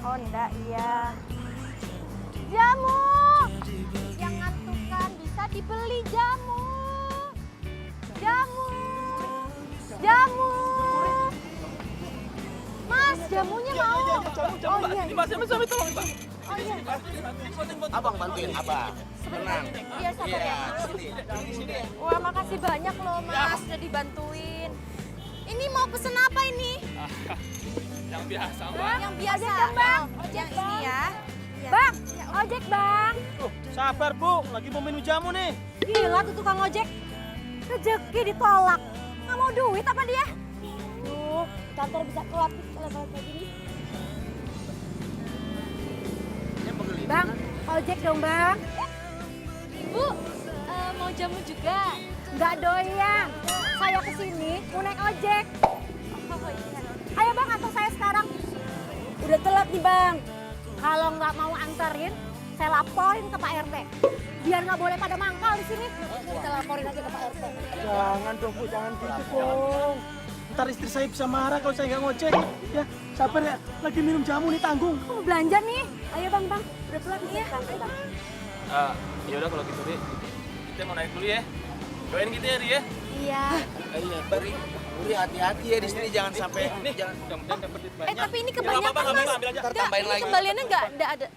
Oh enggak, iya. Jamu! Yang ngantukan bisa dibeli jamu. Jamu! Jamu! Mas, jamunya mau. Oh iya. Ini masnya tolong, Pak. Oh iya. Abang bantuin, abang. Tenang. Iya, sabar ya. Sini. Wah, makasih banyak loh, Mas. Udah dibantuin. Ini mau pesen apa ini? Yang biasa, Mbak. Yang biasa. Ojek dong, Bang. Yang ini ya. Bang, ojek bang. Sabar, Bu. Lagi mau minum jamu nih. Gila tuh tukang ojek. Rezeki ditolak. Nggak mau duit apa dia? Duh, kantor bisa keluar kalau kayak gini. Bang, ojek dong bang. Ibu, mau jamu juga? Nggak doyan. Saya kesini mau naik ojek. Oh iya. Ayo bang, antar saya sekarang. Udah telat nih bang. Kalau nggak mau anterin, saya laporin ke Pak RT. Biar nggak boleh pada mangkal di sini. Kita laporin aja ke Pak RT. Jangan dong, Bu. Jangan gitu dong. Ntar istri saya bisa marah kalau saya nggak ngojek. Ya, sabar ya. Lagi minum jamu nih, tanggung. Aku mau belanja nih. Ayo bang, bang. Udah telat nih ya. Ayo bang. Ya udah kalau gitu, Ri. Kita mau naik dulu ya. Doain kita ya, Ri ya. Iya. Iya, Bari. Uri hati-hati ya di sini, jangan sampai. Nih, mudah-mudahan dapat duit banyak. Tapi ini Ya, nggak kebanyakan, apa-apa, nggak Mas. apa-apa, ambil aja. Ntar Nggak, tambahin ini lagi. kembaliannya nggak ada.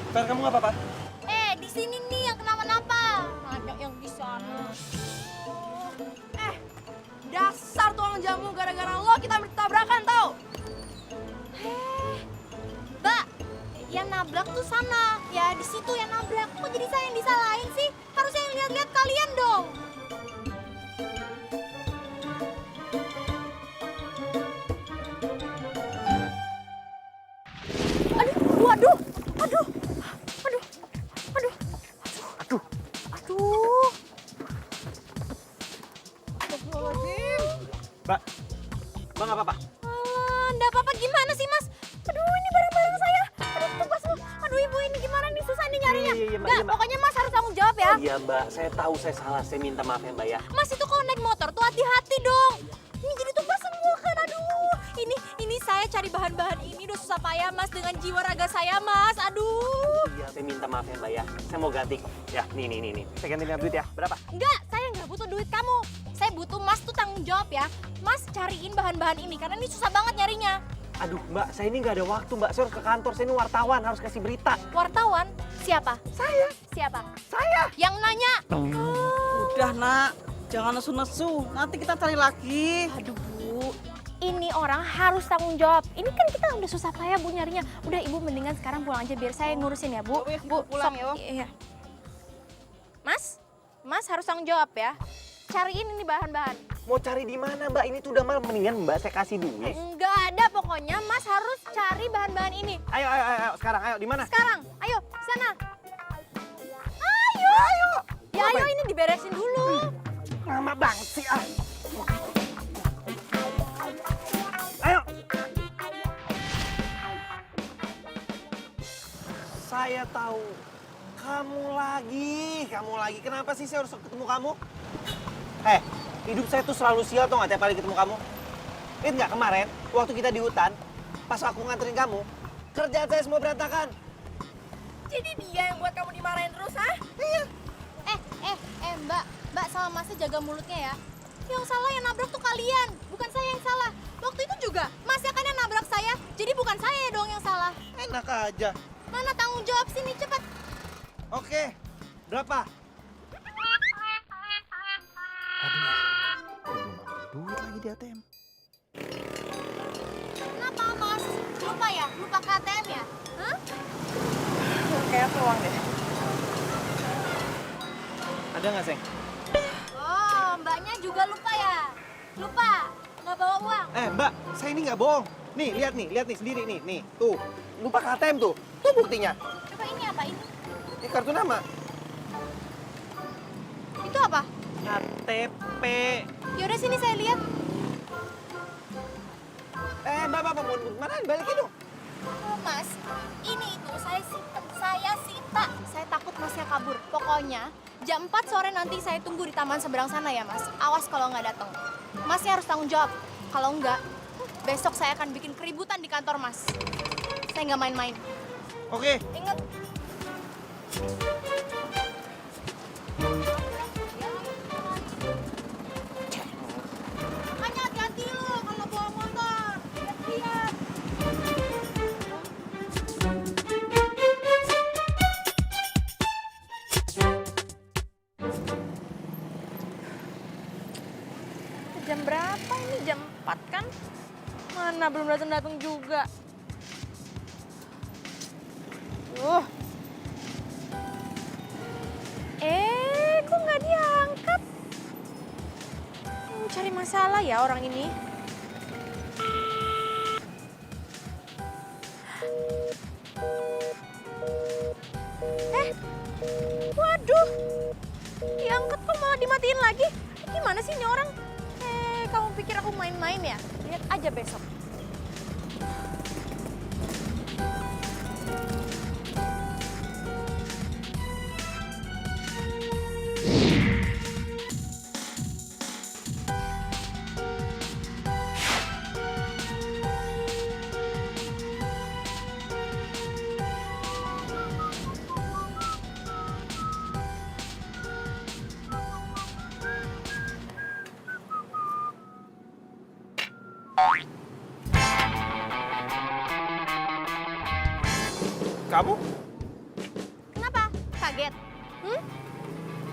Fer, kamu nggak apa-apa? Di sini nih yang kenapa-napa. Nanya yang di sana. Dasar tukang jamu gara-gara lo kita bertabrakan tau. Mbak, yang nabrak tuh sana. Ya, di situ yang nabrak. Kok jadi saya yang disalahin sih? Harusnya yang lihat-lihat kalian dong. Waduh, aduh, aduh, aduh, aduh, aduh. Mbak, Mbak nggak apa-apa? Alah, enggak apa-apa gimana sih, Mas? Aduh, ini barang-barang saya. Aduh, tebas lu. Aduh, Ibu ini gimana nih? Susah nih nyarinya. Iya, Mbak, Nggak, iya, Mbak. pokoknya Mas harus tanggung jawab ya. Iya, Mbak. Saya tahu saya salah. Saya minta maaf ya, Mbak ya. Mas itu kalau naik motor tuh hati-hati dong. Ini jadi tumpah semua kan, aduh. Ini saya cari bahan-bahan ini udah susah payah, Mas, dengan jiwa raga saya, Mas. Aduh. Iya, saya minta maaf ya, Mbak ya. Saya mau ganti. Ya, nih. Saya ganti dengan duit ya. Berapa? Enggak, saya nggak butuh duit kamu. Saya butuh Mas tuh tanggung jawab ya. Mas cariin bahan-bahan ini karena ini susah banget nyarinya. Aduh, Mbak, saya ini nggak ada waktu, Mbak. Saya harus ke kantor. Saya ini wartawan, harus kasih berita. Wartawan? Siapa? Saya. Siapa? Saya. Yang nanya. Udah nak, jangan nesu-nesu. Nanti kita cari lagi. Aduh Bu, ini orang harus tanggung jawab. Ini kan kita udah susah payah Bu nyarinya. Udah Ibu mendingan sekarang pulang aja biar saya ngurusin ya Bu. Wih, Bu, pulang sok. ya, Om. Iya. Mas harus tanggung jawab ya. Cariin ini bahan-bahan. Mau cari di mana, Mbak? Ini tuh udah malam. Mendingan Mbak saya kasih duit. Enggak ada pokoknya Mas harus cari bahan-bahan ini. Ayo. Sekarang, ayo. Di mana? Sekarang, ayo sana. Ayo. Ya ayo ini diberesin dulu. Lama banget sih, ah. Ayo. Saya tahu. Kamu lagi. Kenapa sih saya harus ketemu kamu? Hidup saya tuh selalu sial tuh nggak tiap kali ketemu kamu. Ingat nggak kemarin, waktu kita di hutan, pas aku nganterin kamu, kerjaan saya semua berantakan. Jadi dia yang buat kamu dimarahin terus, ah? Iya. Mbak sama Masnya jaga mulutnya ya. Yang salah yang nabrak tuh kalian, bukan saya yang salah. Waktu itu juga Masnya kan yang nabrak saya, jadi bukan saya dong yang salah. Enak aja. Mana tanggung jawab sini cepat. Oke, berapa? Duit lagi di ATM. Kenapa Mas? Lupa ya? Lupa KTM ya? Hah? Kayak peluang deh. Ada nggak, Seng? Oh, mbaknya juga lupa ya? Lupa, nggak bawa uang. Mbak, saya ini nggak bohong. Nih, lihat nih sendiri nih. Tuh, lupa KTM tuh. Tuh buktinya. Coba ini apa ini? Ini kartu nama. Itu apa? KTP. Yaudah sini saya lihat. Mbak, mau mana? Balikin dong. Oh, Mas, ini itu saya sita. Saya takut Masnya kabur. Pokoknya jam 4 sore nanti saya tunggu di taman seberang sana ya, Mas. Awas kalau nggak datang. Masnya harus tanggung jawab. Kalau nggak, besok saya akan bikin keributan di kantor, Mas. Saya nggak main-main. Oke. Ingat. Makanya hati-hati lo kalau bawa motor. Lihat-lihat. Jam berapa ini? Jam 4 kan? Mana belum datang juga. Kok nggak diangkat? Cari masalah ya orang ini. Waduh, diangkat kok malah dimatiin lagi? Gimana sih ini orang? Kamu pikir aku main-main ya? Lihat aja besok. Kamu? Kenapa? Kaget?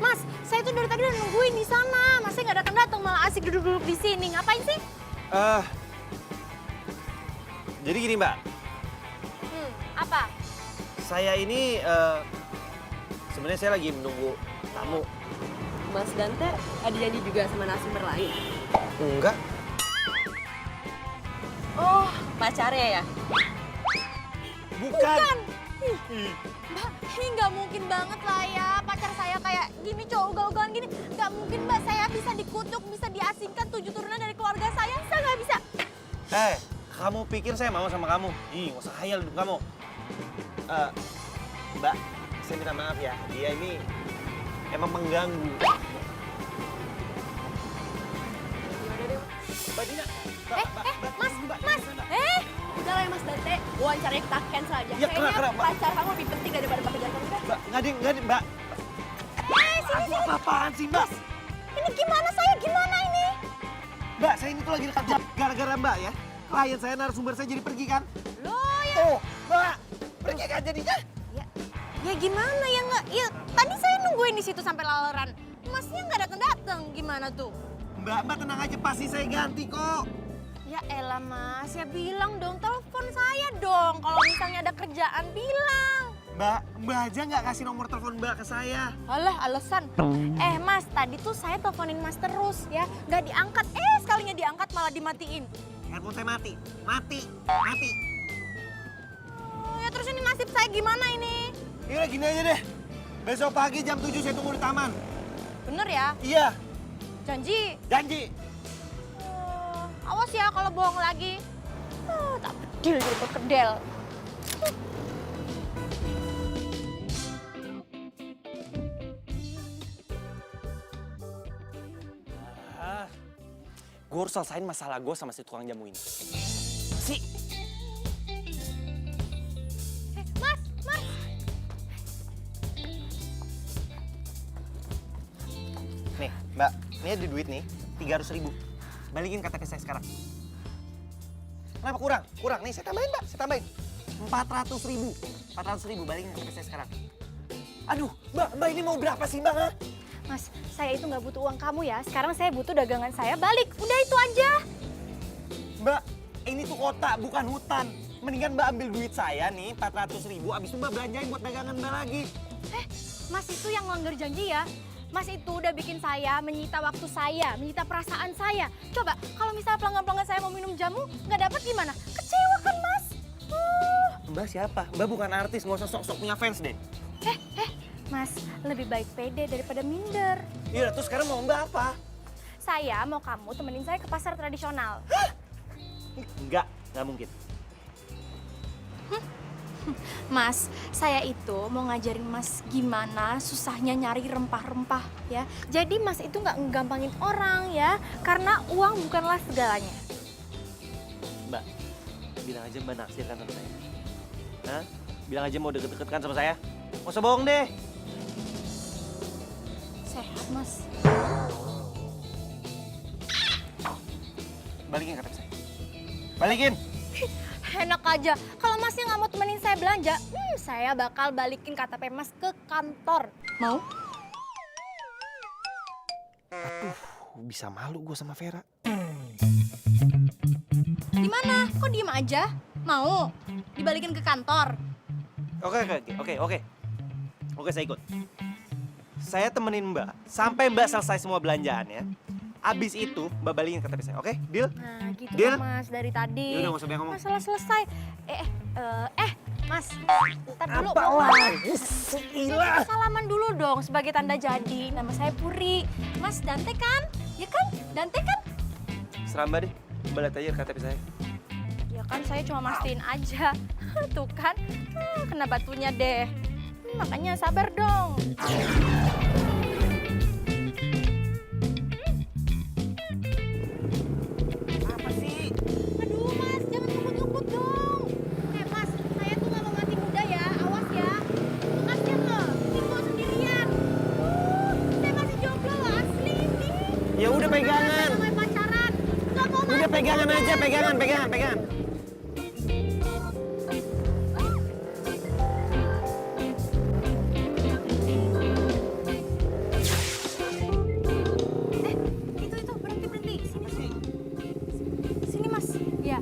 Mas, saya tuh dari tadi udah nungguin di sana. Mas, saya nggak datang-datang, malah asik duduk-duduk di sini. Ngapain sih? Jadi gini, Mbak. Apa? Saya ini sebenarnya saya lagi menunggu tamu. Mas Dante ada janji juga sama narasumber lain? Enggak. Oh, pacarnya ya? Bukan. Mbak, ini nggak mungkin banget lah ya. Pacar saya kayak gini, cowok ugal-ugalan gini. Nggak mungkin, Mbak. Saya bisa dikutuk, bisa diasingkan 7 turunan dari keluarga saya. Saya nggak bisa. Kamu pikir saya mau sama kamu? Nggak usah hayal hidup kamu. Mbak, saya minta maaf ya. Dia ini emang mengganggu. Mbak Dina. Mas. Udah lah ya Mas Dante, wawancaranya kita cancel aja. Ya, Kayaknya kenapa, Mbak? pacar kamu lebih penting daripada pekerjaan kamu kan? Mbak, nggak ada, Mbak. Sini. Apa-apaan sih, Mbak? Ini gimana saya? Gimana ini? Mbak, saya ini tuh lagi dekat jam. Gara-gara Mbak ya, klien saya narasumber saya jadi pergi kan? Loh ya. Oh, Mbak, pergi kan jadinya? Ya gimana ya nggak? Ya tadi saya nungguin di situ sampai laleran. Masnya nggak datang-datang. Gimana tuh? Mbak tenang aja, pasti saya ganti kok. Ya elah Mas, ya bilang dong, telepon saya dong. Kalau misalnya ada kerjaan, bilang. Mbak aja nggak kasih nomor telepon Mbak ke saya. Alah, alasan. Mas, tadi tuh saya teleponin Mas terus ya. Nggak diangkat, sekalinya diangkat malah dimatiin. Handphone saya mati. Ya terus ini nasib saya gimana ini? Yaudah gini aja deh. Besok pagi jam 7 saya tunggu di taman. Bener ya? Iya, Janji? janji. Awas ya kalau bohong lagi. Tak bedil jadi perkedel. Gue harus selesain masalah gue sama si tukang jamu ini. Mas. Nih, Mbak, ini ada duit nih, 300.000. Balikin KTP saya sekarang. Kenapa kurang? Kurang, nih saya tambahin, Mbak, saya tambahin. 400.000. 400.000, balikin KTP saya sekarang. Aduh, Mbak ini mau berapa sih, Mbak? Ha? Mas, saya itu nggak butuh uang kamu ya. Sekarang saya butuh dagangan saya balik. Udah itu aja. Mbak, ini tuh kota, bukan hutan. Mendingan Mbak ambil duit saya nih, 400.000, abis itu Mbak belanjain buat dagangan Mbak lagi. Mas itu yang ngelanggar janji ya. Mas itu udah bikin saya menyita waktu saya, menyita perasaan saya. Coba kalau misalnya pelanggan-pelanggan saya mau minum jamu, nggak dapat gimana? Kecewa kan, Mas? Mbak siapa? Mbak bukan artis, nggak usah sok-sok punya fans deh. Mas, lebih baik pede daripada minder. Iya, terus sekarang mau Mbak apa? Saya mau kamu temenin saya ke pasar tradisional. Nggak mungkin. Mas, saya itu mau ngajarin Mas gimana susahnya nyari rempah-rempah ya. Jadi Mas itu nggak ngegampangin orang ya, karena uang bukanlah segalanya. Mbak, bilang aja Mbak naksir kan sama saya. Hah? Bilang aja mau deket-deket kan sama saya. Nggak usah bohong deh. Sehat, Mas. Balikin KTP saya. Balikin! Enak aja. Kalau Masnya nggak mau temenin saya belanja, saya bakal balikin KTP Mas ke kantor. Mau? Bisa malu gue sama Vera. Gimana? Kok diem aja? Mau? Dibalikin ke kantor? Oke, saya ikut. Saya temenin Mbak sampai Mbak selesai semua belanjaannya. Abis itu Mbak balikin KTP saya, oke? Deal? Nah gitu Deal? kan Mas dari tadi. Yaudah, nggak usah banyak ngomong. Masalah selesai. Mas, ntar dulu. Apa lagi? Kita salaman dulu dong sebagai tanda jadi. Nama saya Puri. Mas Dante kan? Ya kan? Dante kan? Serah Mbak deh, Mbak lihat aja KTP saya. Ya kan saya cuma mastiin aja. Tuh kan, kena batunya deh. Makanya sabar dong. Apa sih? Aduh Mas, jangan ngebut-ngebut dong. Mas, saya tuh nggak mau mati muda ya, awas ya. Kasian loh, tinggal sendirian. Saya masih jomblo loh, asli ini. Ya udah pegangan. Namanya pacaran, nggak mau Udah mati. pegangan aja, pegangan. Itu berhenti. Sini Mas, ya.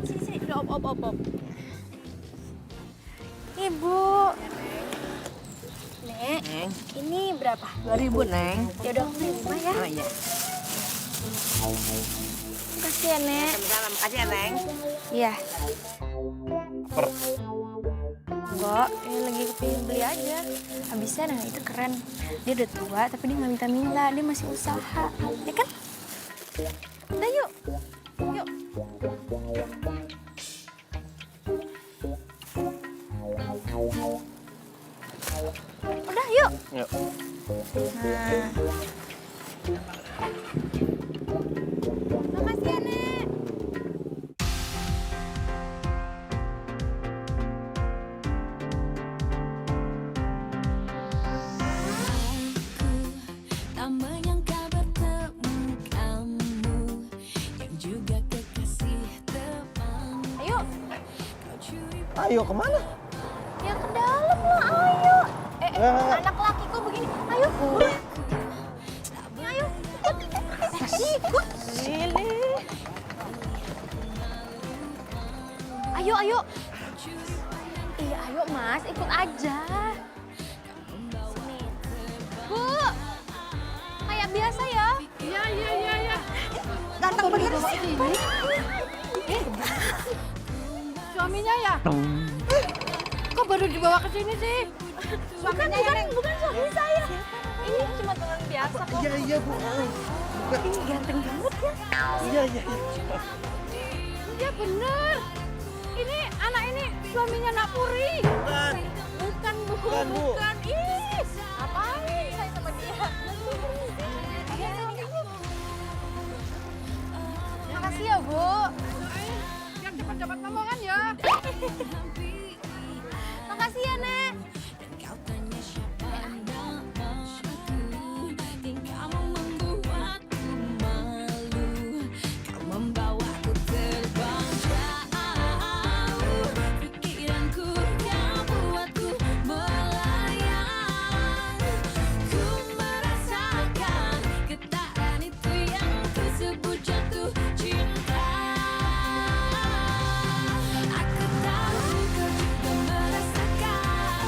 Sini, udah op. Ibu. Nek, ini berapa? 2000, Neng. Ya udah, terima ya. Oh iya. Makasih ya, Nek. Sama-sama, makasih ya, Neng. Iya. Enggak, ini lagi kepingin beli aja. Habisnya nah itu keren. Dia udah tua tapi dia nggak minta-minta, dia masih usaha. Ya kan? Udah yuk. Yuk. Udah yuk. Yuk. Nah. Makasih ya, Nek. Tak menyangka bertemu kamu yang juga kekasih teman. Ayo. Ayo kemana? Ya ke dalam lah, ayo. Enggak. Anak laki kok begini. Ayo. Udah. Ayo. Ikut. Ayo. Iya, ayo Mas, ikut aja. Sini. Bu. Kayak biasa ya. Iya. Ganteng bener sih. Suaminya ya? Kok baru dibawa ke sini sih? Bukan suami saya. Ini cuma teman biasa kok. Iya, Bu. Ini ganteng banget ya. Iya. Iya bener. Ini anak ini suaminya Nak Puri. Bukan, Bu. Bukan. Ih, ngapain saya sama dia? Iya, sini. Makasih ya, Bu. Yang cepat-cepat ngomong kan ya. Makasih ya, Nek. Kau tanya siapa namaku, tingkahmu membuatku malu. Kau membawaku terbang jauh, pikiranku yang buatku melayang. Ku merasakan getaran itu yang ku sebut jatuh cinta. Aku tahu kau juga merasakan.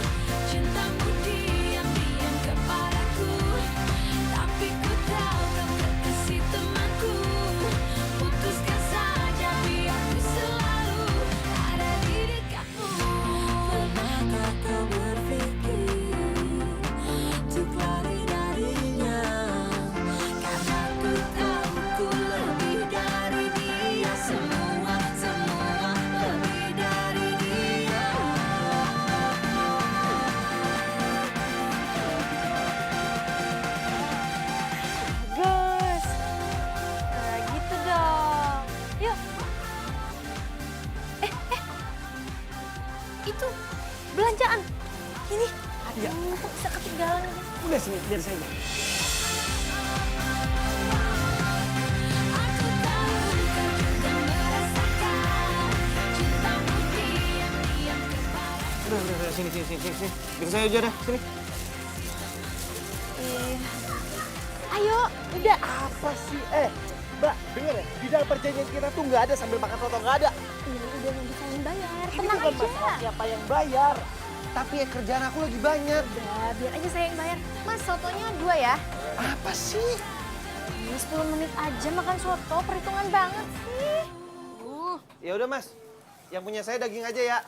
Udah sini, biar saya. Aku tahu kau juga merasakan cintamu diam-diam kepada Udah, sini. Biar saya aja dah, sini. Ayo, udah. Apa sih? Mbak, denger ya, di dalam perjanjian kita tuh nggak ada sambil makan soto, nggak ada. Udah nanti saya yang bayar. Ini Tenang bukan aja. masalah siapa yang bayar. Tapi ya kerjaan aku lagi banyak. Udah, biar aja saya yang bayar. Mas, sotonya 2 ya. Apa sih? Ini 10 menit aja makan soto, perhitungan banget sih. Ya udah Mas, yang punya saya daging aja ya.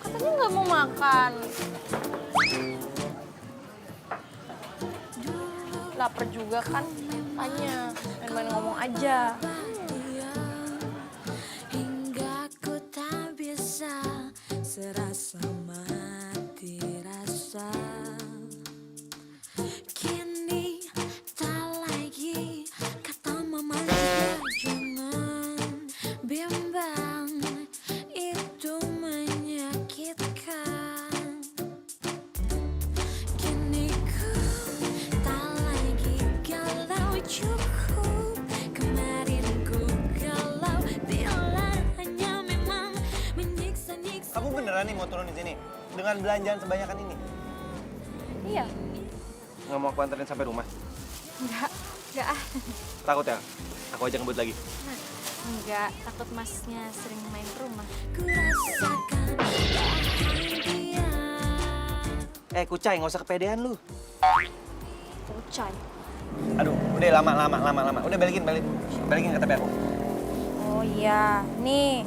Katanya nggak mau makan. Lapar juga kan, makanya main-main ngomong aja. hingga ku tak bisa serasa mati rasa. Kini tak lagi kata mama juga jangan bimbang, itu menyakitkan. Kini ku tak lagi galau, cukup kemarin ku galau bila hanya memang menyiksa-nyiksa. Kamu beneran nih mau turun di sini dengan belanjaan sebanyakan ini? Iya. Nggak mau aku anterin sampai rumah? Enggak ah. Takut ya? Aku aja ngebut lagi. Enggak, takut masnya sering main ke rumah. Ku rasakan bahagia. Kucai, nggak usah kepedean lu. Kucai. Aduh, udah lama. Udah balikin ke tepi aku. Oh iya, nih.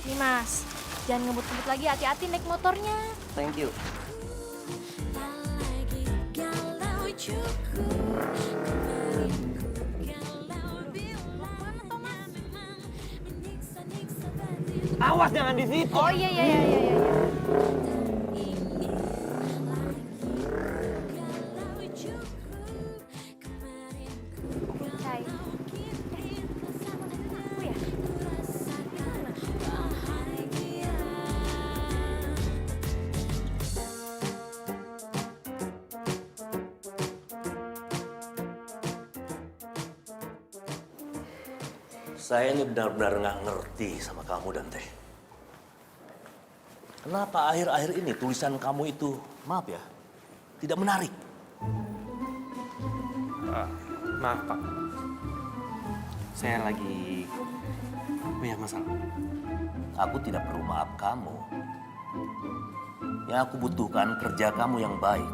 Nih mas, jangan ngebut-ngebut lagi, hati-hati naik motornya. Thank you. Tak lagi galau, cukup kemarin ku galau bila hanya memang menyiksa-nyiksa batin. Awas jangan di situ. Oh iya. Kucai. Oh ya. Saya ini benar-benar nggak ngerti sama kamu, Dante. Kenapa akhir-akhir ini tulisan kamu itu, maaf ya, tidak menarik? Maaf Pak, saya lagi banyak masalah. Aku tidak perlu maaf kamu. Yang aku butuhkan kerja kamu yang baik.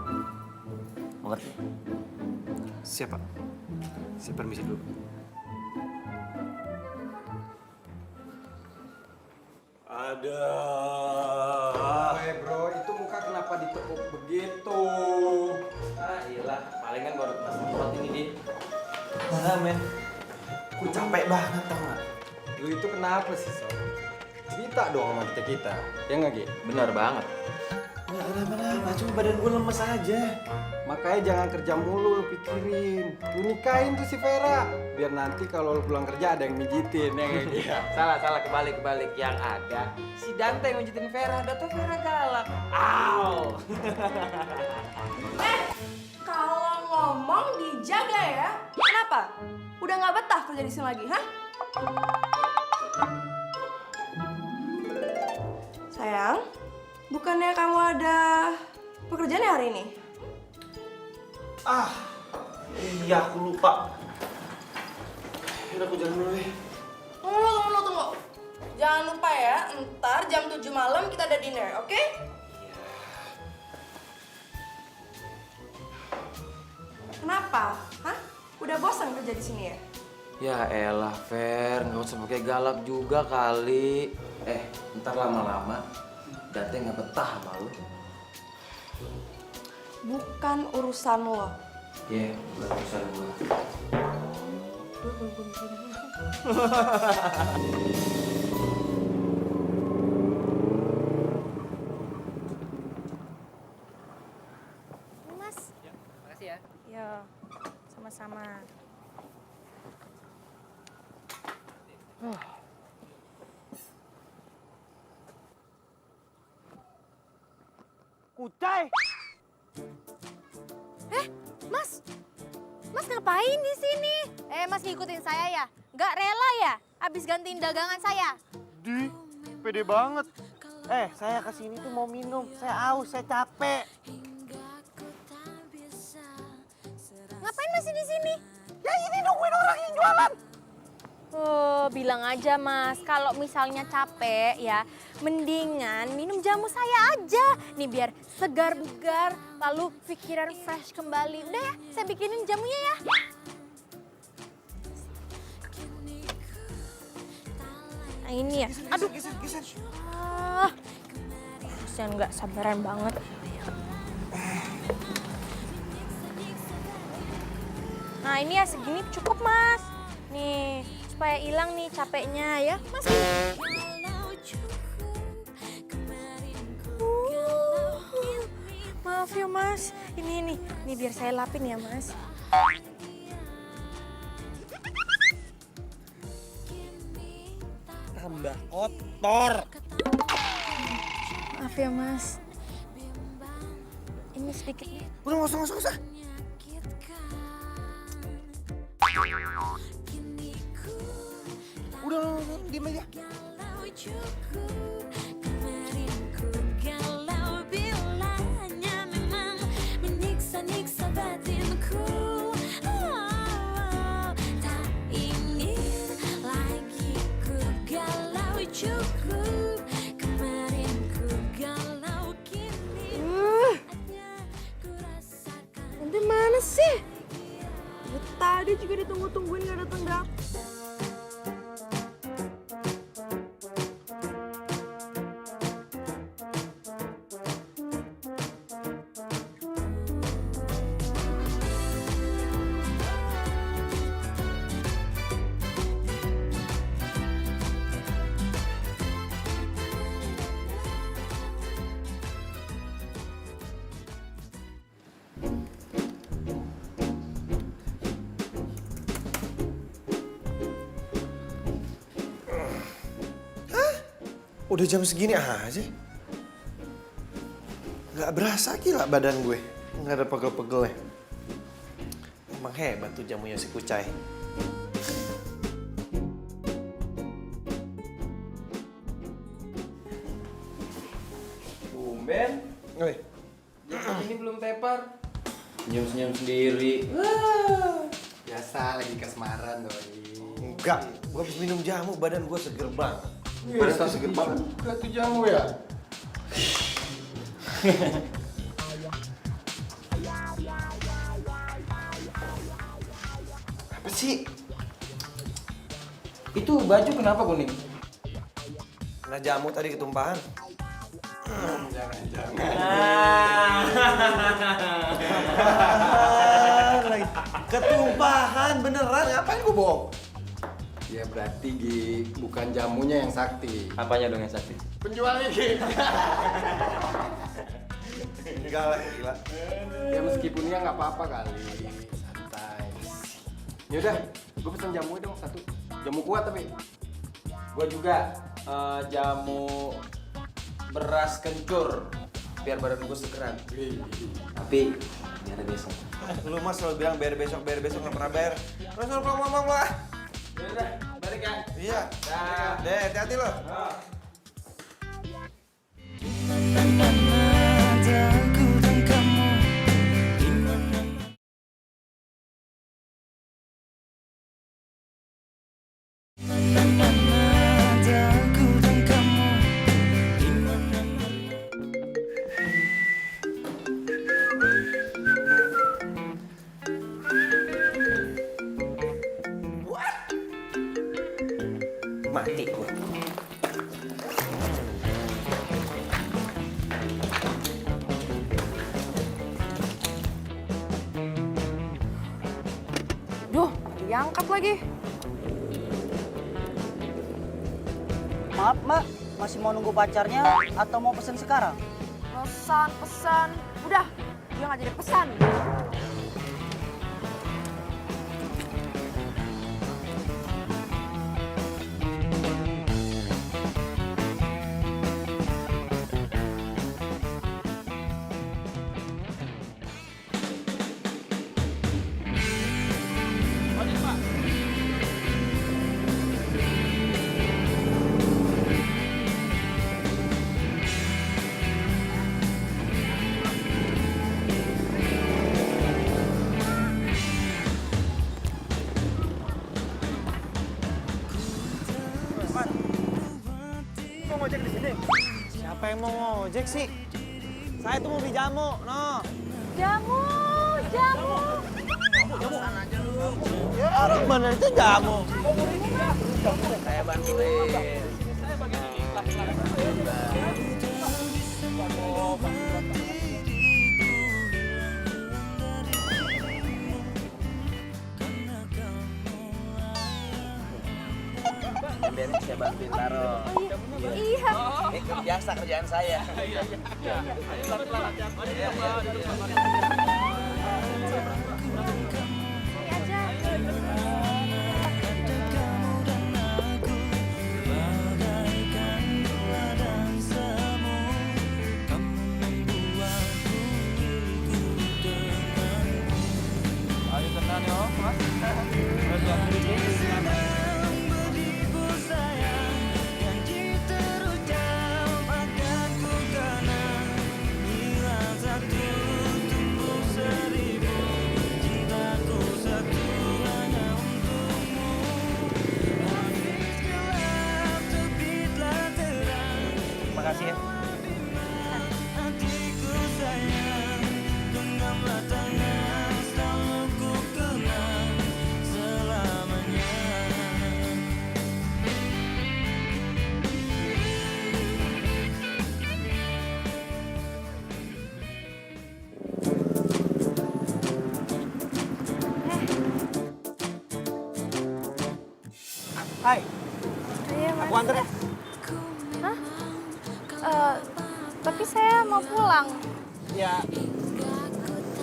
Mengerti? Siap Pak, saya permisi dulu. Ada. Bro, itu muka kenapa ditekuk begitu? Iyalah, palingan baru kena semprot ini di. Mana men? Aku capek banget tau nggak? Lu itu kenapa sih, Sob? Cerita dong sama kita. Ya nggak, Gi? Benar banget. Nggak kenapa-napa, cuma badan gue lemes aja. Makanya jangan kerja mulu, lu pikirin. Lu nikahin tuh si Vera. Biar nanti kalau lu pulang kerja ada yang mijitin, ya nggak, Gi? Salah, kebalik. Yang ada, si Dante yang ngejitin Vera, datang Vera galak. Aw! Kalau ngomong dijaga ya. Kenapa? Udah nggak betah kerja di sini lagi, hah? Sayang, bukannya kamu ada pekerjaan ya hari ini? Iya, aku lupa. Udah aku jalan dulu deh. Tunggu. Jangan lupa ya, ntar jam 7 malam kita ada dinner, oke? Kenapa? Hah? Udah bosan kerja di sini ya? Ya elah, Fer, nggak usah pakai galak juga kali. Ntar lama-lama Dante nggak betah sama lu. Bukan urusan lo. Ya, bukan urusan gua. Mas. Makasih ya. Yo, sama-sama. Kucai! Mas, Mas ngapain di sini? Mas ngikutin saya ya? Nggak rela ya? Abis gantiin dagangan saya? Di, pede banget. Saya kesini tuh mau minum. Saya haus, saya capek. Ngapain masih di sini? Ya ini nungguin orang yang jualan. Oh, bilang aja Mas, kalau misalnya capek ya, mendingan minum jamu saya aja. Nih biar segar bugar, lalu pikiran fresh kembali. Udah ya, saya bikinin jamunya ya. Nah ini ya, aduh. Kasian nggak sabaran banget. Nah ini ya segini cukup Mas. Nih, supaya hilang nih capeknya ya. Mas. Maaf ya Mas. Ini biar saya lapin ya Mas. Tambah kotor. Maaf ya Mas. Ini sedikit nih. Udah nggak usah. Udah, diem aja. Menyiksa-nyiksa batinku. Tak ingin lagi ku galau, cukup. Kemarin ku galau, kini saatnya ku rasakan. Nanti mana sih? Tadi juga ditunggu-tungguin gak datang-datang. Udah jam segini aja. Gak berasa gila badan gue. Gak ada pegel-pegelnya. Emang hebat tuh jamunya si Kucai. Tumben. Woi, Jam ini belum tepar. Senyum-senyum sendiri. biasa lagi kasmaran doi. Enggak, gue habis minum jamu, badan gue seger banget. Badan seger banget. Gak tuh jamu ya? Apa sih? Itu baju kenapa kuning? Kena jamu tadi ketumpahan. Lagi ketumpahan beneran, ngapain gue bohong? Ya berarti Gi, bukan jamunya yang sakti. Apanya dong yang sakti? Penjualnya Gi. Enggak lah, gila. Ya meskipun ya nggak apa-apa kali. Santai. Yaudah, gue pesen jamu dong satu. Jamu kuat tapi. Gua juga jamu beras kencur biar badan gua segeran. Tapi biar besok. Lu mas selalu bilang bayar besok, nggak pernah bayar. Terus lu ngomong lah. Yaudah, balik ya. Iya. Dah. Deh, hati-hati lo. Mati gue. Duh, diangkat lagi. Maaf mbak, masih mau nunggu pacarnya atau mau pesen sekarang? Pesan. Udah, dia nggak jadi pesan. yang mau ngojek sih? Saya tuh mau beli jamu, no. Jamu. Ya orang mana itu jamu? Saya bantuin. Biarin saya bantuin taruh. Iya. Biasa kerjaan saya. Ayo tenang ya, Mas. Makasih ya. Hai, Iya, Mas. aku anter ya. Tapi saya mau pulang. Ya,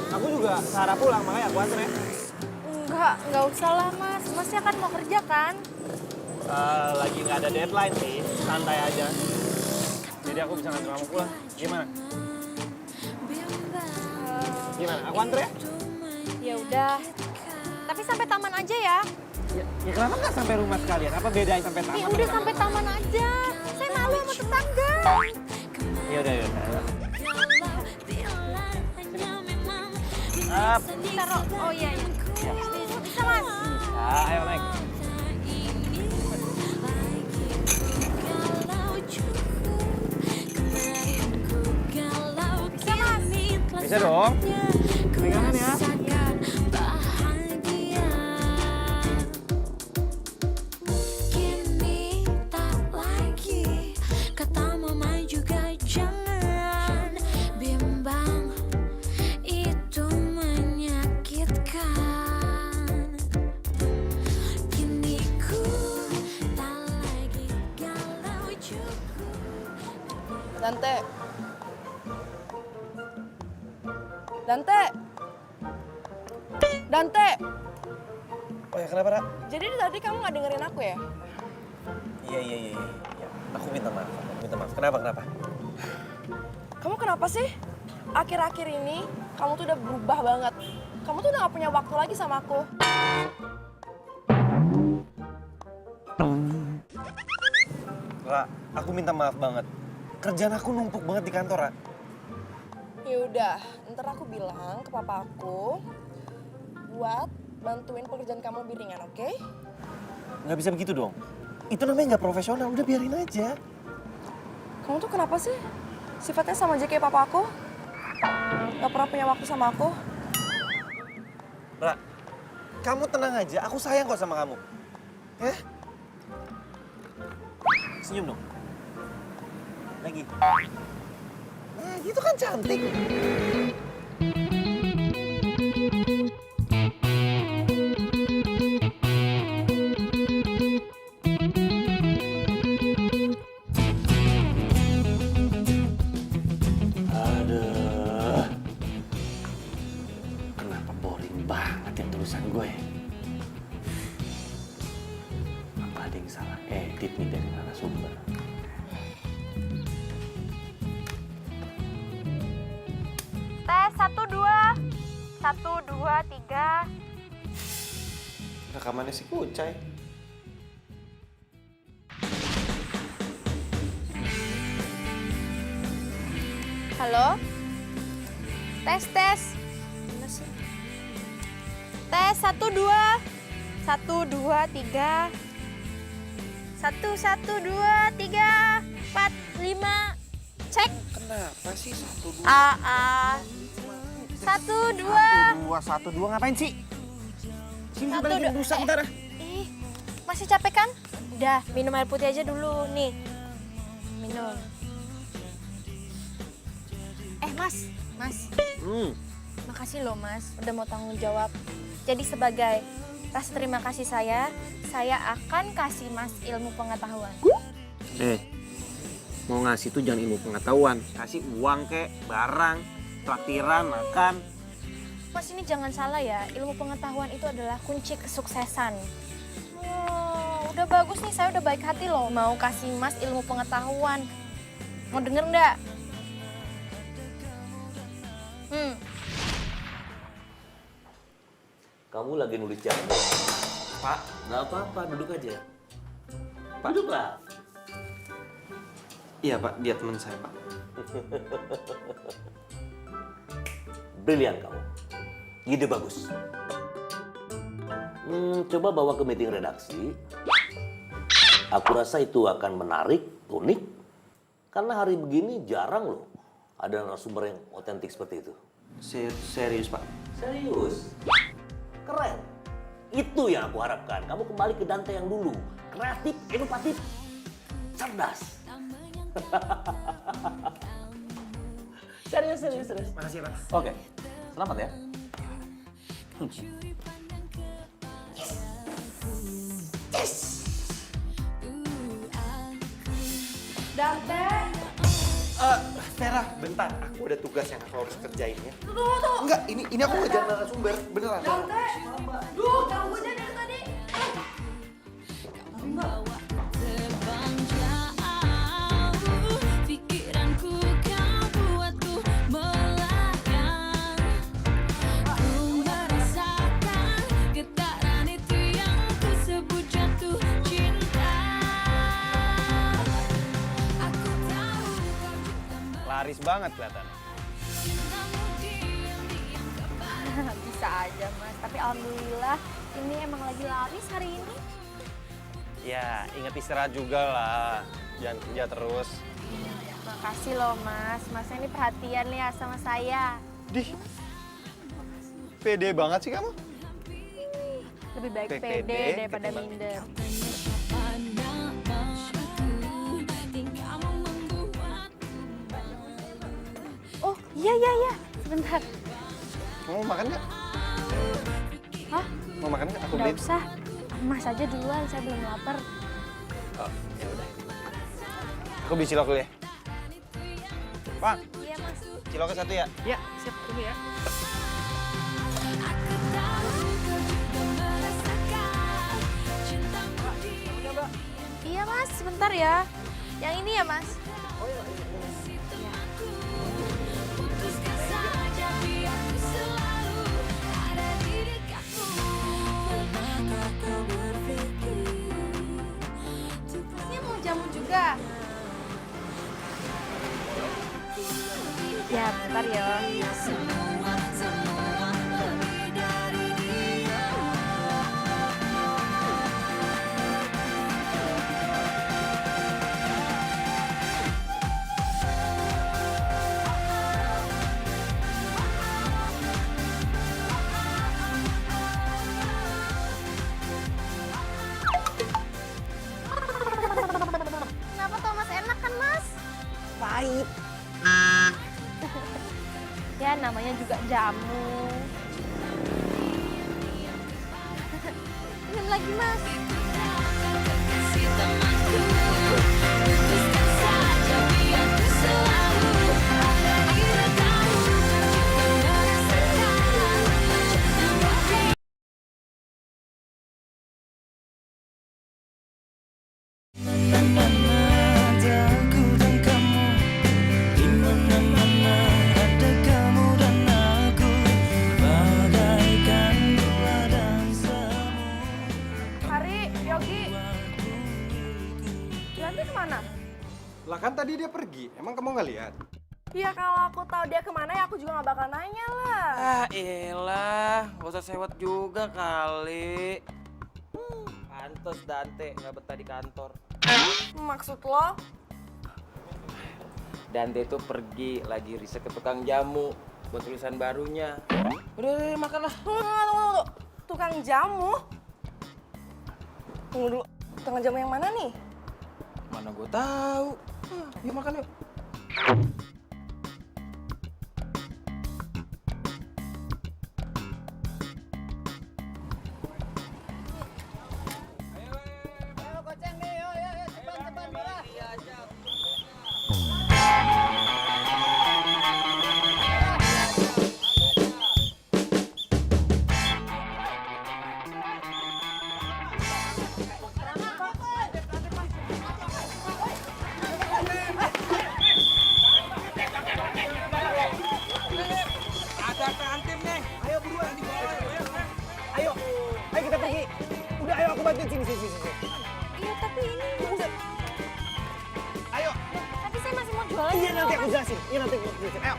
aku juga searah pulang, makanya aku anter ya. Enggak usah lah, Mas. Masnya kan mau kerja kan? Lagi nggak ada deadline sih, santai aja. Jadi aku bisa nganter kamu pulang. Gimana? Gimana? Aku anter ya? Ya udah. Tapi sampai taman aja ya. Ya kenapa nggak sampai rumah sekalian? Apa bedanya sampai taman? Ih, udah sampai taman aja. Saya malu sama tetangga. Ya udah. Taruh. Oh iya. Bisa, Mas. Ayo naik. Bisa, Mas. Bisa dong. Pegangan ya. Kini tak lagi kata mama juga jangan bimbang, itu menyakitkan. Kini ku tak lagi galau cukup. Dante, Oh ya kenapa, Ra? jadi tadi kamu nggak dengerin aku ya? Iya. Aku minta maaf. Kenapa? Kamu kenapa sih? Akhir-akhir ini kamu tuh udah berubah banget. Kamu tuh udah gak punya waktu lagi sama aku. Ra, aku minta maaf banget. Kerjaan aku numpuk banget di kantor, Ra. Ya udah, ntar aku bilang ke papa aku buat bantuin pekerjaan kamu lebih ringan, oke? Nggak bisa begitu dong. Itu namanya nggak profesional, udah biarin aja. Kamu tuh kenapa sih? Sifatnya sama aja kayak papa aku. Gak pernah punya waktu sama aku. Ra, kamu tenang aja, aku sayang kok sama kamu. Ya? Senyum dong. Lagi. Nah, gitu kan cantik. Aduh. Kenapa boring banget ya tulisan gue? Apa ada yang salah edit nih dari narasumber? Tes 1, 2. 1, 2, 3. Rekamannya si Kucai. Halo? Tes. Mana sih? Tes 1, 2. 1, 2, 3. 1, 1, 2, 3, 4, 5. Cek. Kenapa sih 1, 2? 1, 2. 1, 2 ngapain sih? Sini 1, balikin 2. rusak ntar. Ih, masih capek kan? Udah, minum air putih aja dulu nih. Minum. Mas. Makasih loh Mas, udah mau tanggung jawab. Jadi sebagai rasa terima kasih saya akan kasih Mas ilmu pengetahuan. Mau ngasih tuh jangan ilmu pengetahuan. Kasih uang kek, barang, traktiran, makan. Mas ini jangan salah ya, ilmu pengetahuan itu adalah kunci kesuksesan. Oh, udah bagus nih, saya udah baik hati loh mau kasih Mas ilmu pengetahuan. Mau denger nggak? Kamu lagi nulis jadwal. Pak, nggak apa-apa, duduk aja. Pak. Duduklah. Iya Pak, dia teman saya Pak. Brilian kamu. Ide bagus. Coba bawa ke meeting redaksi. Aku rasa itu akan menarik, unik. Karena hari begini jarang loh ada narasumber yang otentik seperti itu. Serius Pak? Serius? Keren. Itu yang aku harapkan. Kamu kembali ke Dante yang dulu. Kreatif, inovatif, cerdas. Serius. Makasih Pak. Oke, selamat ya. Vera, bentar. Aku ada tugas yang aku harus kerjain ya. Tunggu. Enggak, ini aku ngejar narasumber. Beneran. Duh, ganggu aja dari tadi. Terbang jauh, pikiranku kau buatku melayang. Ku merasakan getaran itu yang ku sebut jatuh cinta. Aku tahu kau juga Laris banget kelihatannya. cintamu diam-diam kepada. Bisa aja Mas, tapi alhamdulillah ini emang lagi laris hari ini. Ya, ingat istirahat juga lah. Jangan kerja terus. Makasih loh Mas, Masnya ini perhatian ya sama saya. Dih, pede banget sih kamu. Lebih baik Pede pede daripada ketimbang- minder. Oh iya, sebentar. Mau makan nggak? Hah? Mau makan nggak? Aku Nggak beliin. usah, Mas aja duluan, saya belum lapar. Oh, ya udah. Aku beli cilok dulu ya. Bang, Iya Mas. ciloknya 1 ya? Ya, siap dulu ya. Iya Mas, sebentar ya. Yang ini ya Mas. Masnya mau jamu juga? Ya, bentar ya. Kenapa Thomas enak kan Mas? Pahit. Ya namanya juga jamu. Minum lagi Mas. Hari, Yogi. Nanti kemana? Lah kan tadi dia pergi, emang kamu nggak lihat? Ya kalau aku tahu dia kemana ya aku juga nggak bakal nanya lah. Ah elah, gak usah sewot juga kali. Pantes Dante nggak betah di kantor. Maksud lo? Dante tuh pergi lagi riset ke tukang jamu buat tulisan barunya. Udah makanlah. Tunggu. Tukang jamu? Tunggu dulu. Tukang jamu yang mana nih? Mana gue tahu. Yuk makan yuk. Ayo kita pergi. Udah, ayo aku bantuin sini. Iya, tapi ini Ayo. tapi saya masih mau jualan. Iya, nanti aku jelasin. Ayo.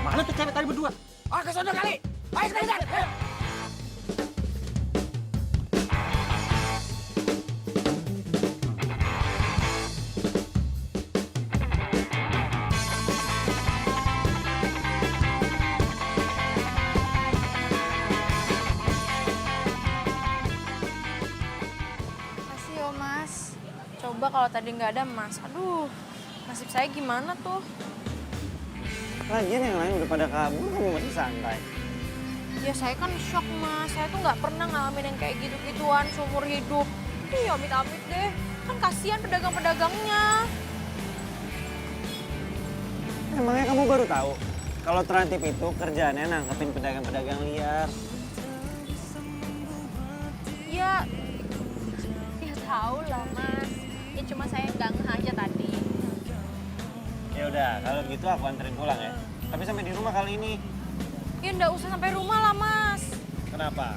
Mana tuh cewek tadi berdua? Ah, ke sono kali. Ayo sekalian. Ayo. Makasih yo Mas. Coba kalau tadi nggak ada Mas, aduh nasib saya gimana tuh? Lagian yang lain udah pada kabur, kamu masih santai. Ya saya kan shock Mas, saya tuh nggak pernah ngalamin yang kayak gitu-gituan seumur hidup. Iya amit-amit deh, kan kasihan pedagang-pedagangnya. Emangnya kamu baru tahu kalau Trantip itu kerjaannya nangkepin pedagang-pedagang liar. Ya tahu lah Mas, ya cuma saya nggak ngeh aja tadi. Ya udah, kalau gitu aku anterin pulang ya. Tapi sampai di rumah kali ini. Ya nggak usah sampai rumah lah Mas. Kenapa?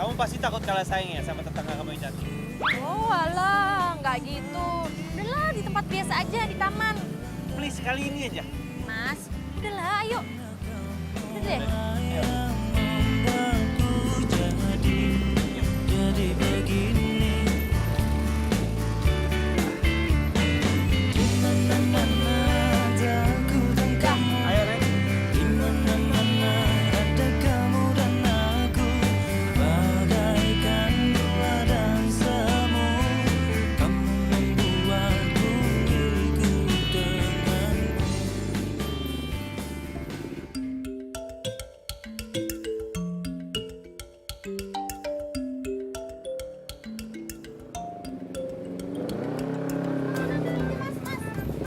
Kamu pasti takut kalah saing ya sama tetangga kamu yang cantik. Oh alah, nggak gitu. Udahlah di tempat biasa aja, di taman. Please, kali ini aja. Mas, udahlah ayo. Udah deh. Ayo,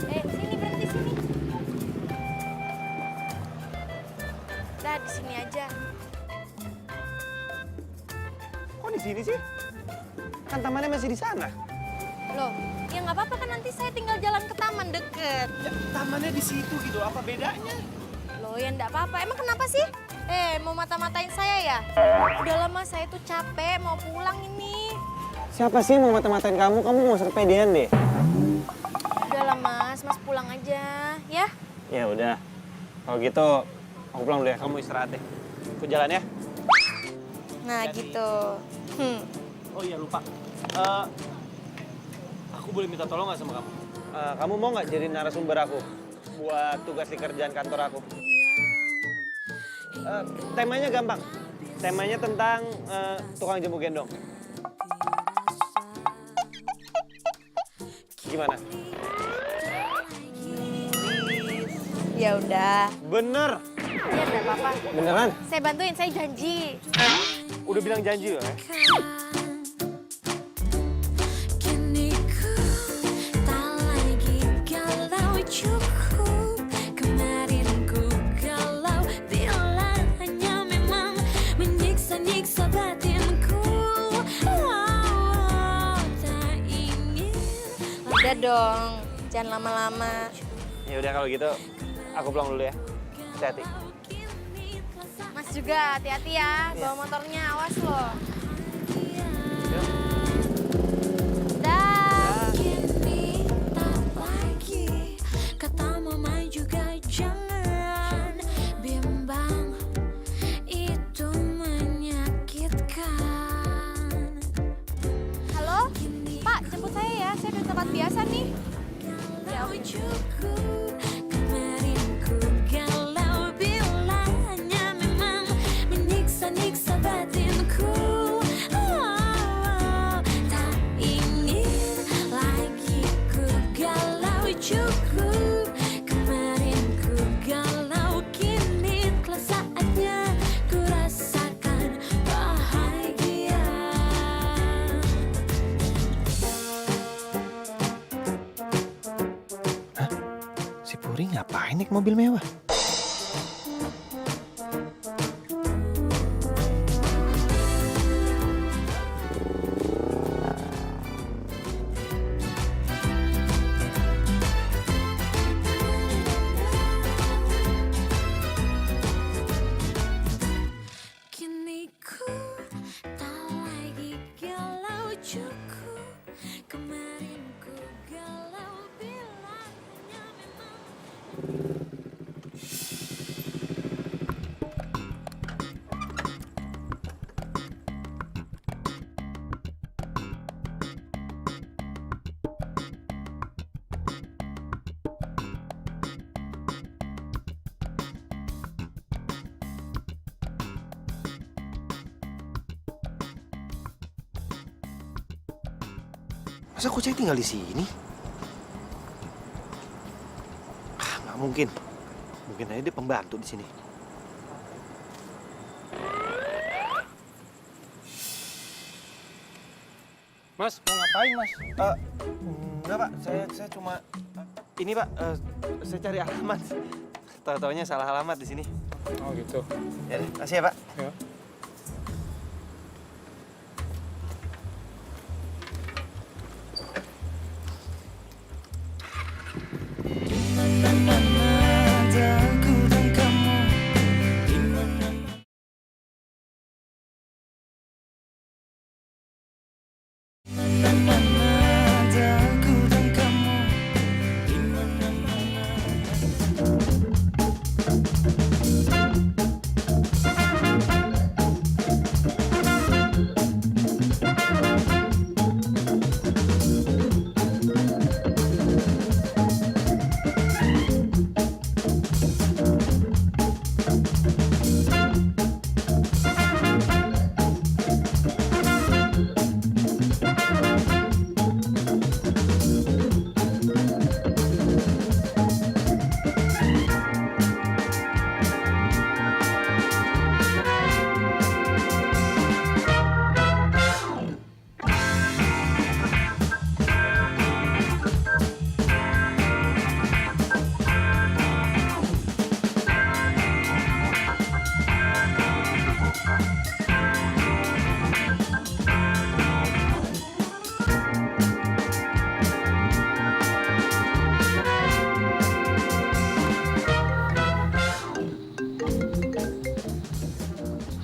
Ren. Sini berhenti sini. Udah di sini aja. Kok di sini sih? Kan tamannya masih di sana. Loh, ya nggak apa-apa kan nanti saya tinggal jalan ke taman deket. Ya, tamannya di situ gitu. Apa bedanya? Loh, ya nggak apa-apa. Emang kenapa sih? Mau mata-matain saya ya? Udah lama saya tuh capek, mau pulang ini. Siapa sih mau mata-matain kamu? Kamu mau serpedean deh. Udah lah Mas pulang aja, ya? Ya udah. Kalau gitu, aku pulang dulu ya. Kamu istirahat deh. Aku jalan ya. Nah gitu. Oh iya, lupa. Aku boleh minta tolong nggak sama kamu? Kamu mau nggak jadi narasumber aku buat tugas di kerjaan kantor aku? Temanya gampang. Temanya tentang tukang jamu gendong. Gimana? Ya udah. Bener. Ya nggak apa-apa. Beneran? Saya bantuin, saya janji. Udah bilang janji loh ya? Kini ku tak lagi galau cukup. Kemarin ku galau bila Iya dong, jangan lama-lama. Ya udah kalau gitu, aku pulang dulu ya. Hati-hati. Mas juga hati-hati ya, bawa motornya, awas loh. Dah. Kini tak lagi, kata mama juga jangan bimbang, itu menyakitkan. Halo, Pak, jemput saya ya, saya di tempat biasa nih. Ya, oke. Cukup kemarin ku galau bilanya memang menyiksa-nyiksa batinku. Tak ingin lagi ku galau, cukup kemarin ku galau, kini telah saatnya ku rasakan bahagia. Si Puri ngapain naik mobil mewah? Kini ku tak lagi galau, cukup kemarin ku galau bilangnya memang. Masa Kucai tinggal di sini? Ah, nggak mungkin. Mungkin aja dia pembantu di sini. Mas, mau ngapain, Mas? Enggak, Pak. Saya cuma ini, Pak. Saya cari alamat. Tahu-taunya salah alamat di sini. Oh, gitu. Ya, deh, kasih ya, Pak. Ya.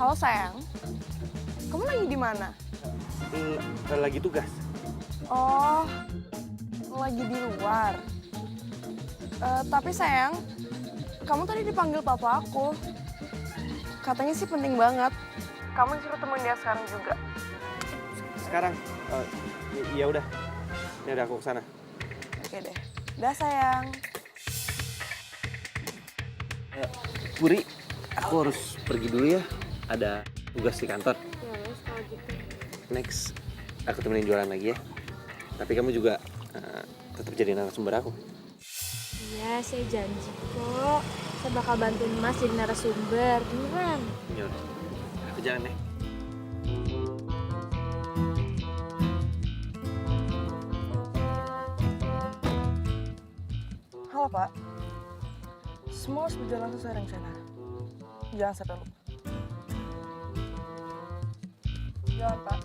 Halo sayang, kamu lagi di mana? Lagi tugas. Oh, lagi di luar. Tapi sayang, kamu tadi dipanggil papa aku. Katanya sih penting banget. Kamu disuruh temuin dia sekarang juga. Sekarang? Ya udah. Ya udah, aku kesana. Oke deh. Dah sayang. Puri, aku harus pergi dulu ya. Ada tugas di kantor. Ya wes kalau gitu. Next, aku temenin jualan lagi ya. Tapi kamu juga tetap jadi narasumber aku. Iya, saya janji kok. Saya bakal bantuin Mas jadi narasumber. Beneran. Ya udah, aku jalan deh. Halo Pak. Semua harus berjalan sesuai rencana. Jangan sampai lupa. Jalan Pak.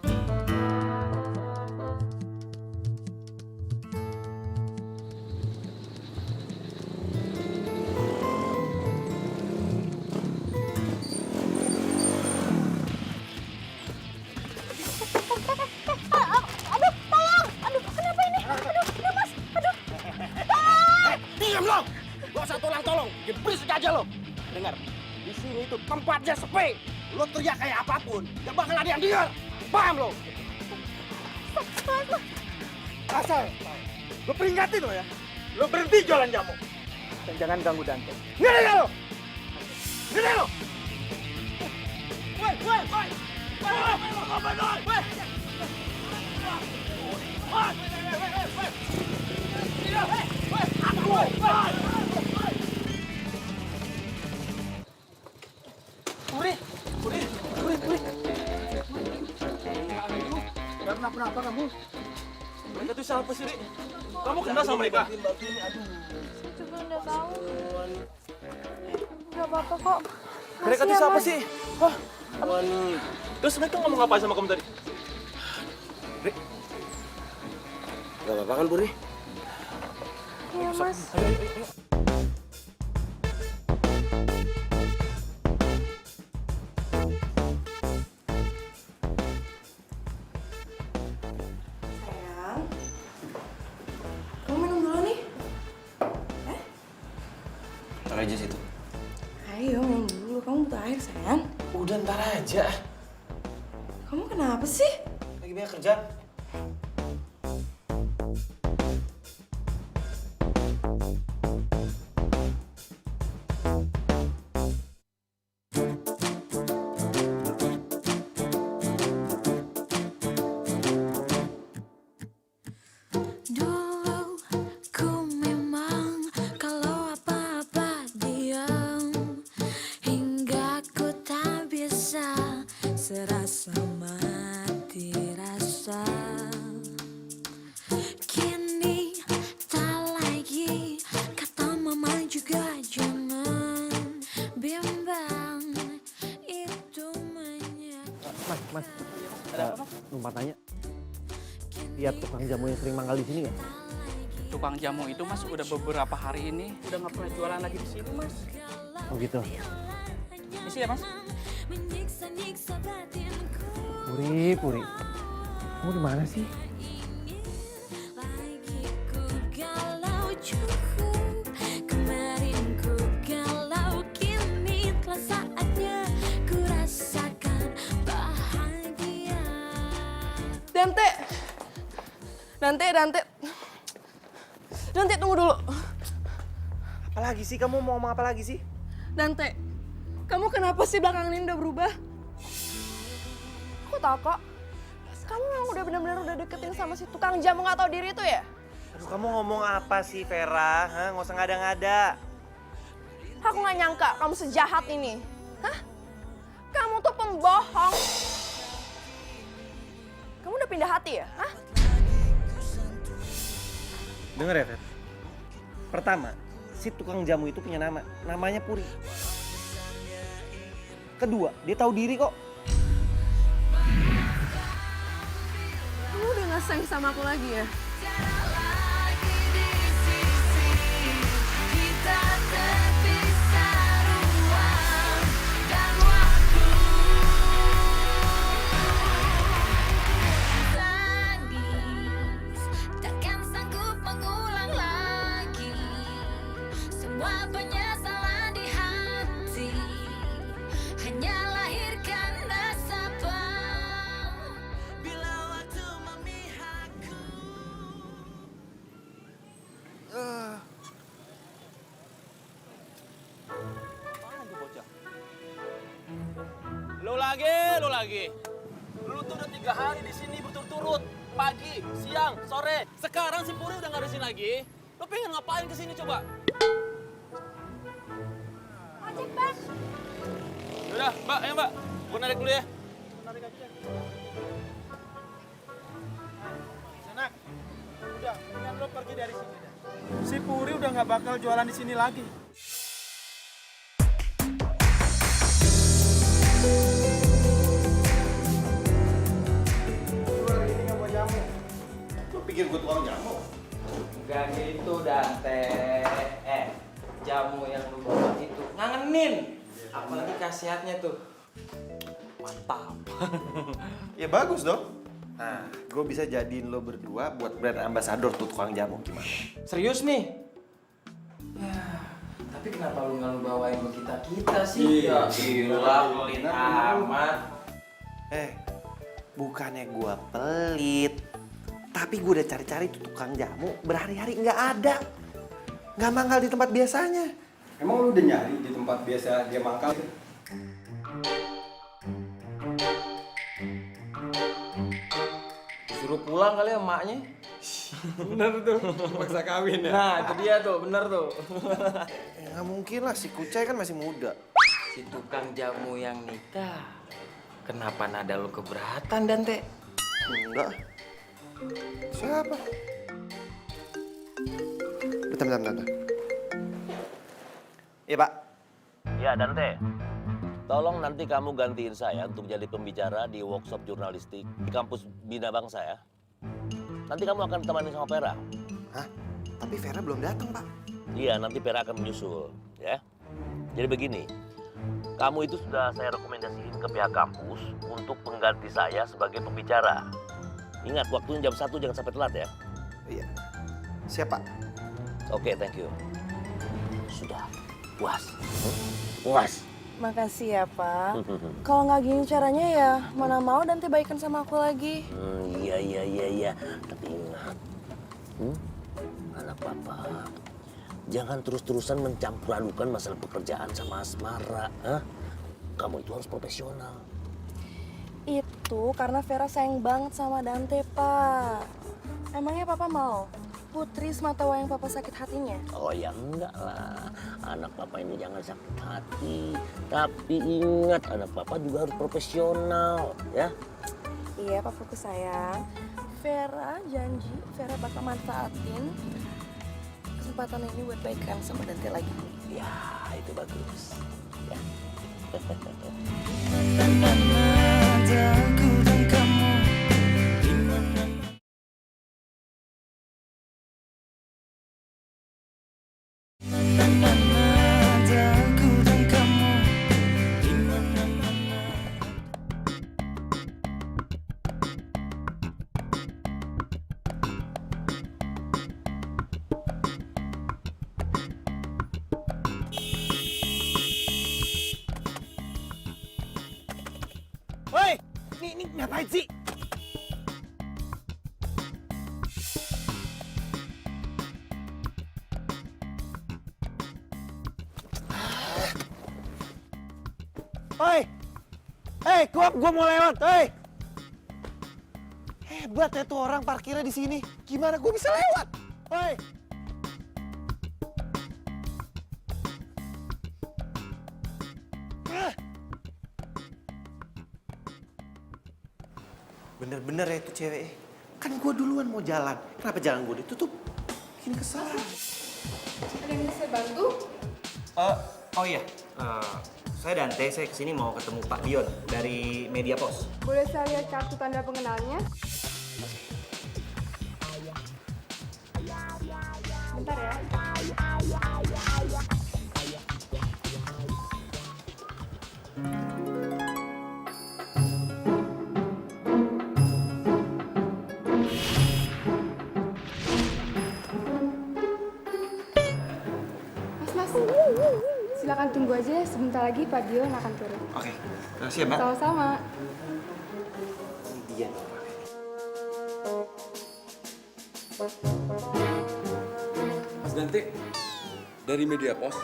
tempatnya sepi. Lo teriak kayak apapun, gak bakal ada yang dengar. Paham lo? Asal, lo peringatin lo ya. Lo berhenti jualan jamu. Dan jangan ganggu Dante. Ngerti gak lo? Ngerti lo? Woi, woi, woi. Kenapa kamu? Mereka tuh siapa sih, Ri? Kamu kenal sama mereka? Juga nggak tahu. Nggak apa-apa kok. Mereka tuh siapa sih? Hah? Terus mereka ngomong apa sama kamu tadi? Ri? Gak apa-apa kan, Puri? Iya, Mas. Sayang, kamu minum dulu nih. Ntar aja situ. Ayo minum dulu, kamu butuh air sayang. Udah ntar aja. Kamu kenapa sih? Lagi banyak kerjaan. Dulu ku memang kalau apa-apa diam, hingga ku tak bisa serasa mati rasa. Kini tak lagi, kata mama juga jangan bimbang, itu menyakitkan. Mas, numpang tanya. Lihat tukang jamu yang sering manggal di sini nggak? Tukang jamu itu Mas udah beberapa hari ini udah nggak pernah jualan lagi di sini Mas. Oh gitu. Misi ya Mas. Menyiksa-nyiksa batinku. Puri. Kamu di mana sih? Lagi ku galau cukup, kemarin ku galau, kini telah saatnya ku rasakan bahagia. Dante, tunggu dulu. Apalagi sih? Kamu mau ngomong apa lagi sih? Dante, kamu kenapa sih belakangan ini udah berubah? Aku tahu kok. Kamu memang udah benar-benar udah deketin sama si tukang jamu nggak tahu diri itu ya? Aduh, kamu ngomong apa sih, Vera? Hah? Nggak usah ngada-ngada. Aku nggak nyangka kamu sejahat ini. Hah? Kamu tuh pembohong. Kamu udah pindah hati ya? Hah? Dengar ya, Fer. Pertama, si tukang jamu itu punya nama. Namanya Puri. Kedua, dia tahu diri kok. Kamu udah nggak sayang sama aku lagi ya? Kita terpisah ruang dan waktu. Tangis takkan sanggup mengulang lagi semua penyesalan di hati. Hanya lahirkan nasabah bila waktu memihakku. Lo lagi. Lu tuh udah 3 hari di sini berturut-turut. Pagi, siang, sore. Sekarang si Puri udah nggak di sini lagi. Lo pengen ngapain ke sini coba? Ojek, Bang. Yaudah, Mbak, ayo Mbak. Gue narik dulu ya. Sana, udah, mendingan lo pergi dari sini dah. Si Puri udah nggak bakal jualan di sini lagi. Lu pikir gue tukang jamu? Enggak gitu, Dante. Jamu yang lu bawa itu ngangenin. Apalagi khasiatnya tuh. Mantap. Ya bagus dong. Nah, gue bisa jadiin lo berdua buat brand ambassador tuh tukang jamu. Gimana? Serius nih? Ya, tapi Tapi kenapa lu nggak lu bawain ke kita sih? Ya gila, pelit amat. Bukannya gua pelit, tapi gua udah cari-cari tuh tukang jamu berhari-hari nggak ada. Nggak mangkal di tempat biasanya. Emang lu udah nyari di tempat biasa dia mangkal? Suruh pulang kali ya emaknya. Bener tuh, paksa kawin ya. Nah, itu dia tuh, bener tuh. Nggak mungkin lah, si Kucai kan masih muda. Si tukang jamu yang nikah. Kenapa nada lu keberatan, Dante? Enggak. Siapa? Bentar. Iya, Pak. Ya, Dante. Tolong nanti kamu gantiin saya untuk jadi pembicara di workshop jurnalistik di kampus Bina Bangsa ya. Nanti kamu akan ditemani sama Vera. Hah? Tapi Vera belum datang, Pak. Iya, nanti Vera akan menyusul, ya. Jadi begini, kamu itu sudah saya rekomendasiin ke pihak kampus untuk pengganti saya sebagai pembicara. Ingat, waktunya jam 1, jangan sampai telat ya. Iya. Siap, Pak. Oke, thank you. Sudah, puas. Puas. Makasih ya, Pak. Kalau nggak gini caranya ya, mana mau Dante baikan sama aku lagi. Iya. Tapi ingat, anak papa, jangan terus-terusan mencampur adukan masalah pekerjaan sama asmara. Kamu itu harus profesional. Itu karena Vera sayang banget sama Dante, Pak. Emangnya Papa mau Putri semata wayang Papa sakit hatinya? Oh ya enggak lah, anak papa ini jangan sakit hati. Tapi ingat, anak papa juga harus profesional, ya. Iya, Papaku sayang. Vera janji, Vera bakal manfaatin kesempatan ini buat baikan sama Dante lagi. Ya, itu bagus. Ya. Woi, ini ngapain sih? Gua mau lewat, Hebat ya tuh orang parkirnya di sini. Gimana gua bisa lewat? Bener-bener ya itu cewek. Kan gua duluan mau jalan. Kenapa jalan gua ditutup? Bikin kesal. Ada yang bisa bantu? Oh iya. Saya Dante, saya kesini mau ketemu Pak Dion dari Media Pos. Boleh saya lihat kartu tanda pengenalnya? Bentar ya. Mas. Silakan tunggu aja, sebentar lagi Pak Dion akan turun. Oke, siap Mbak. Sama-sama. Dia. Mas Dante, dari Media Pos.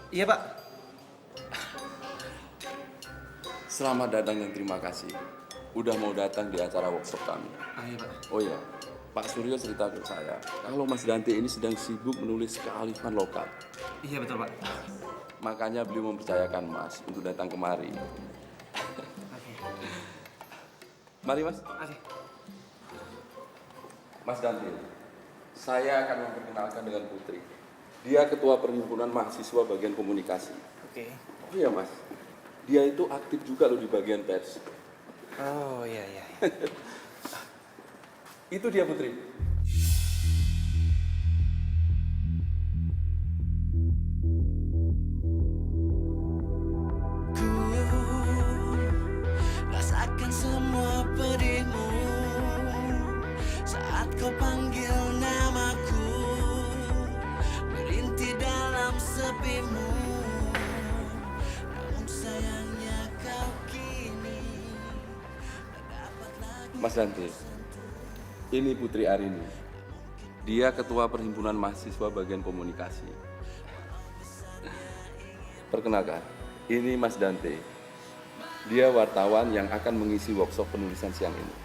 Iya Pak. Selamat datang dan terima kasih. Udah mau datang di acara workshop kami. Iya Pak. Oh iya, Pak Suryo cerita ke saya, kalau Mas Dante ini sedang sibuk menulis kearifan lokal. Iya betul Pak. Makanya beliau mempercayakan Mas untuk datang kemari. Mari Mas. Mas Dante, saya akan memperkenalkan dengan Putri. Dia ketua perhimpunan mahasiswa bagian komunikasi. Oke. Oh iya Mas, dia itu aktif juga loh di bagian pers. Oh iya. Itu dia Putri. Rasakan semua pedihmu saat kau panggil namaku, merintih dalam sepi. Mas Dante, ini Putri Arini. Dia ketua perhimpunan mahasiswa bagian komunikasi. Perkenalkan, ini Mas Dante. Dia wartawan yang akan mengisi workshop penulisan siang ini.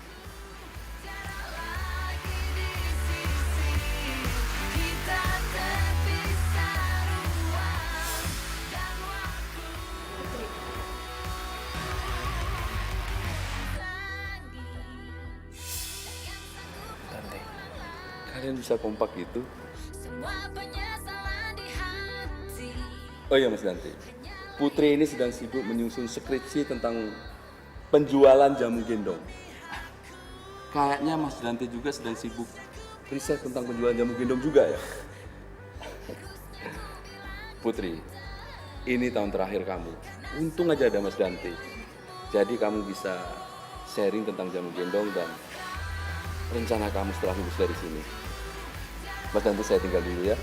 Dante. Kalian bisa kompak gitu? Oh iya Mas Dante, Putri ini sedang sibuk menyusun skripsi tentang penjualan jamu gendong. Kayaknya Mas Dante juga sedang sibuk riset tentang penjualan jamu gendong juga ya? Putri, ini tahun terakhir kamu. Untung aja ada Mas Dante. Jadi kamu bisa sharing tentang jamu gendong dan rencana kamu setelah lulus dari sini. Mas Dante saya tinggal dulu ya.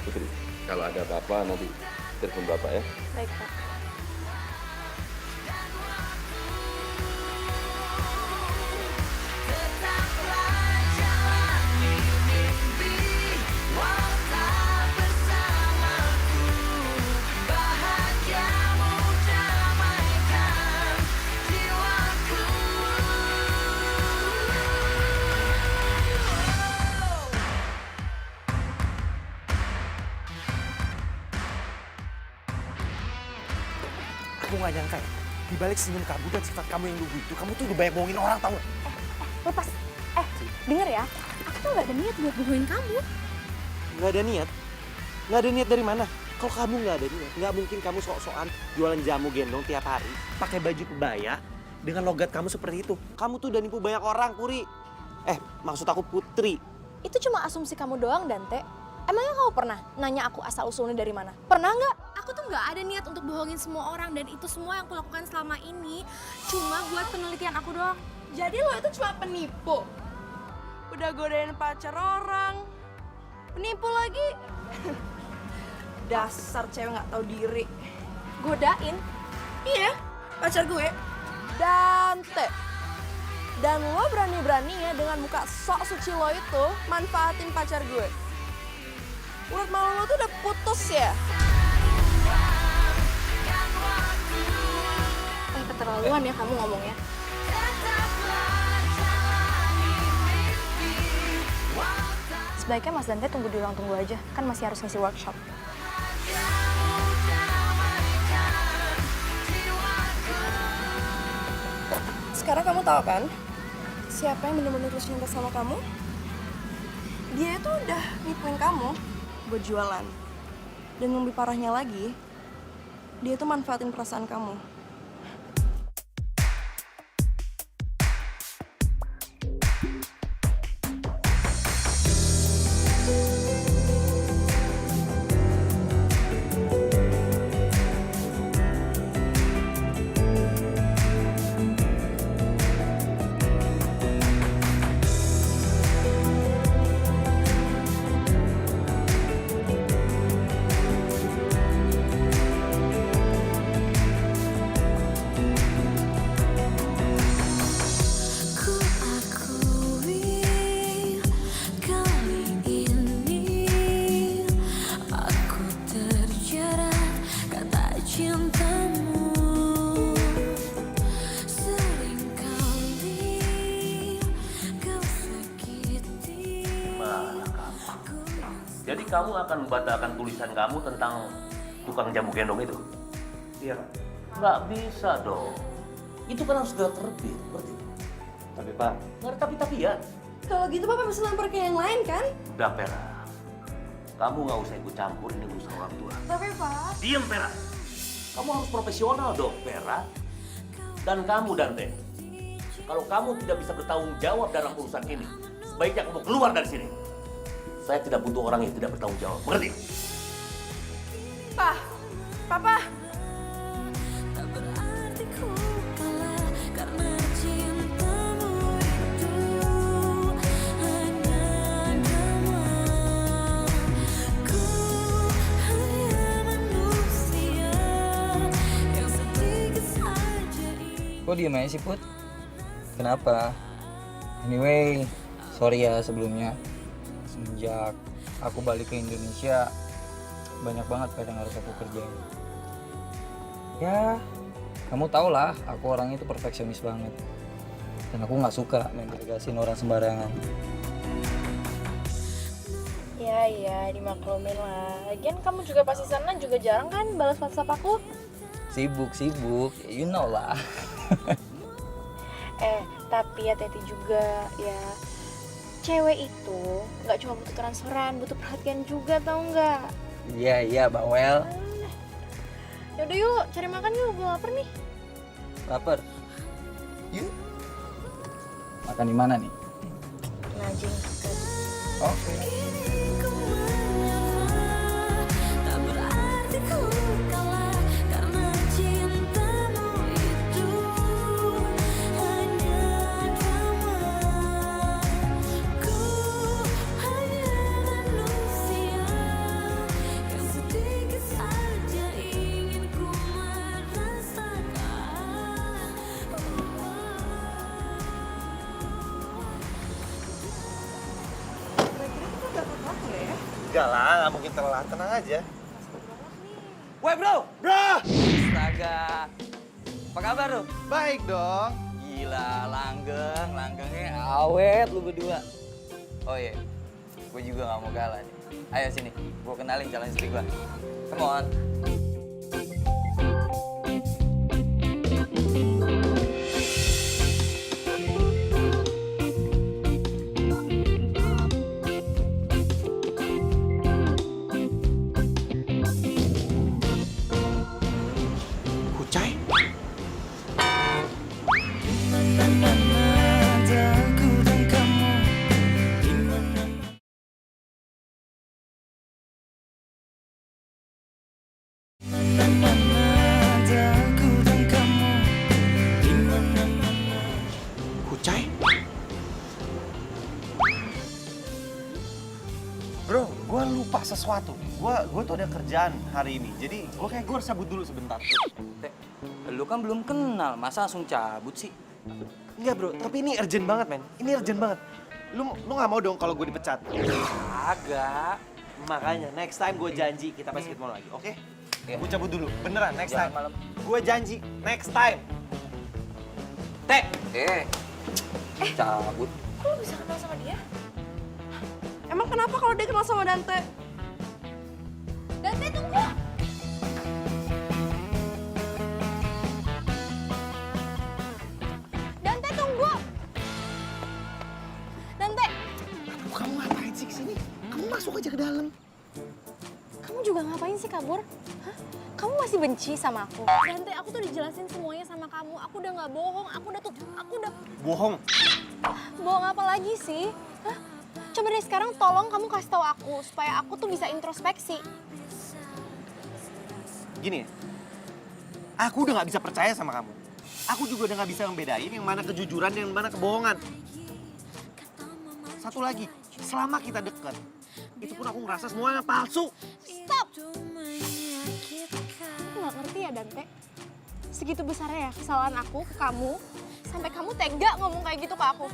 Putri, kalau ada apa-apa nanti telepon Bapak ya. Baik, Pak. Aku nggak nyangka ya, di balik senyum kamu dan sifat kamu yang lugu itu, kamu tuh udah banyak bohongin orang, tau nggak? Lepas. Denger ya. Aku tuh nggak ada niat buat bohongin kamu. Nggak ada niat? Nggak ada niat dari mana? Kalau kamu nggak ada niat, nggak mungkin kamu sok-sokan jualan jamu gendong tiap hari, pakai baju kebaya, dengan logat kamu seperti itu. Kamu tuh udah nipu banyak orang, Puri. Maksud aku Putri. Itu cuma asumsi kamu doang, Dante. Emangnya kamu pernah nanya aku asal-usulnya dari mana? Pernah nggak? Aku tuh nggak ada niat untuk bohongin semua orang dan itu semua yang aku lakukan selama ini cuma buat penelitian aku doang. Jadi lo itu cuma penipu? Udah godain pacar orang, penipu lagi. Dasar cewek nggak tahu diri. Godain? Iya, pacar gue, Dante. Dan lo berani-beraninya dengan muka sok suci lo itu manfaatin pacar gue. Urat malu lo tuh udah putus ya? Keterlaluan ya kamu ngomongnya. Sebaiknya Mas Dante tunggu di ruang tunggu aja, kan masih harus ngisi workshop. Sekarang kamu tahu kan siapa yang benar-benar tulus cinta sama kamu? Dia itu udah nipuin kamu buat jualan. Dan yang lebih parahnya lagi, dia tuh manfaatin perasaan kamu. Jadi kamu akan membatalkan tulisan kamu tentang tukang jamu gendong itu? Iya, Pak. Nggak bisa dong. Itu kan harus sudah terbit, ngerti? Tapi Pak, Nggak ada tapi-tapian. Kalau gitu Papa bisa lempar ke yang lain kan? Udah, Pera. Kamu nggak usah ikut campur, ini urusan orang tua. Tapi Pak... Diam, Pera. Kamu harus profesional dong, Pera. Dan kamu, Dante. Kalau kamu tidak bisa bertanggung jawab dalam urusan ini, sebaiknya kamu keluar dari sini. Saya tidak butuh orang yang tidak bertanggung jawab, mengerti? Pa, Papa. Kok diem aja sih, Put? Kenapa? Anyway, sorry ya sebelumnya. Semenjak aku balik ke Indonesia, banyak banget kadang harus aku kerjain. Ya, kamu tau lah, aku orangnya itu perfeksionis banget. Dan aku nggak suka main delegasiin orang sembarangan. Ya, dimaklumin lah. Lagian kamu juga pasti sana juga jarang kan balas WhatsApp aku. Sibuk, you know lah. Tapi hati-hati juga ya. Cewek itu nggak cuma butuh transferan, butuh perhatian juga, tau nggak? Iya, bawel. Yaudah yuk, cari makan yuk, gue lapar nih. Lapar? Yuk. Makan di mana nih? Najing. Oke. Enggak lah, nggak mungkin telat. Tenang aja. Woi bro! Bro! Astaga. Apa kabar lu? Baik dong. Gila, langgengnya awet lu berdua. Oh iya, gue juga gak mau kalah nih. Ayo sini, gue kenalin calon istri gue. Come on. Kucai? Kucai? Bro, gue lupa sesuatu. Gue tuh ada kerjaan hari ini. Jadi gue harus cabut dulu sebentar. Lu kan belum kenal, masa langsung cabut sih? Enggak bro, tapi ini urgent banget men. Ini urgent banget. Lu gak mau dong kalau gue dipecat? Agak. Makanya next time gue janji kita basketball lagi, oke? Iya. Gue cabut dulu, beneran next Jangan time. malam. Gue janji next time. Teh. Cabut. Kok lo bisa kenal sama dia? Emang kenapa kalau dia kenal sama Dante? Dante, tunggu! Dante, tunggu! Dante! Kamu ngapain sih kesini? Kamu masuk aja ke dalam. Kamu juga ngapain sih kabur? Hah? Kamu masih benci sama aku? Dante, aku tuh dijelasin semuanya sama kamu. Aku udah gak bohong, aku udah... Bohong? Bohong apa lagi sih? Hah? Coba deh sekarang tolong kamu kasih tahu aku supaya aku tuh bisa introspeksi. Gini ya, aku udah gak bisa percaya sama kamu. Aku juga udah gak bisa membedain yang mana kejujuran dan yang mana kebohongan. Satu lagi, selama kita deket, itu pun aku ngerasa semuanya palsu. Stop! Aku gak ngerti ya Dante. Segitu besarnya ya kesalahan aku ke kamu, sampai kamu tega ngomong kayak gitu ke aku.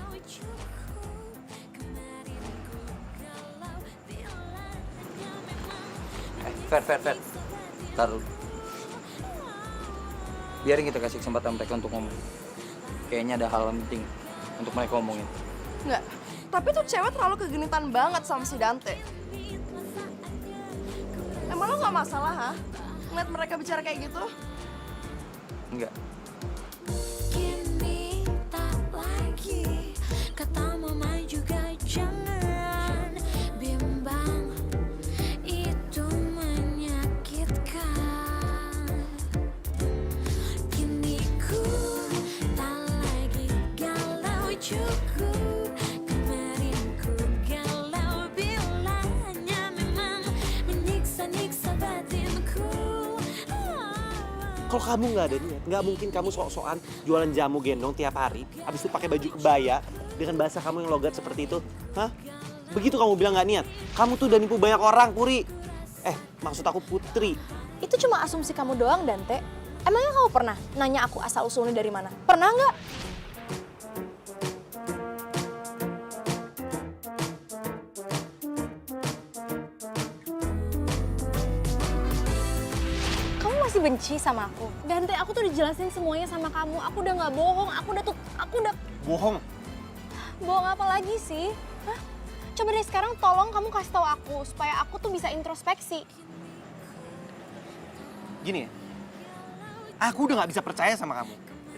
Fer. Taruh. Biarin kita kasih kesempatan mereka untuk ngomong. Kayaknya ada hal penting untuk mereka ngomongin. Enggak. Tapi tuh cewek terlalu kegenitan banget sama si Dante. Emang lo gak masalah, ha? Ngeliat mereka bicara kayak gitu? Enggak. Kini tak lagi kata mama juga jangan bimbang, itu menyakitkan. Kini ku tak lagi galau cukup, kemarin ku galau bila hanya memang menyiksa-nyiksa batinku. Kalau kamu nggak ada niat, nggak mungkin kamu sok-sokan jualan jamu gendong tiap hari, habis itu pakai baju kebaya dengan bahasa kamu yang logat seperti itu. Hah? Begitu kamu bilang nggak niat. Kamu tuh udah nipu banyak orang, Puri. Maksud aku Putri. Itu cuma asumsi kamu doang, Dante. Emangnya kamu pernah nanya aku asal-usulnya dari mana? Pernah nggak? masih benci sama aku? Dante, aku tuh udah jelasin semuanya sama kamu. Aku udah nggak bohong. Aku udah Bohong. bohong apa lagi sih? Hah? Coba deh sekarang tolong kamu kasih tahu aku supaya aku tuh bisa introspeksi. Gini ya, aku udah nggak bisa percaya sama kamu.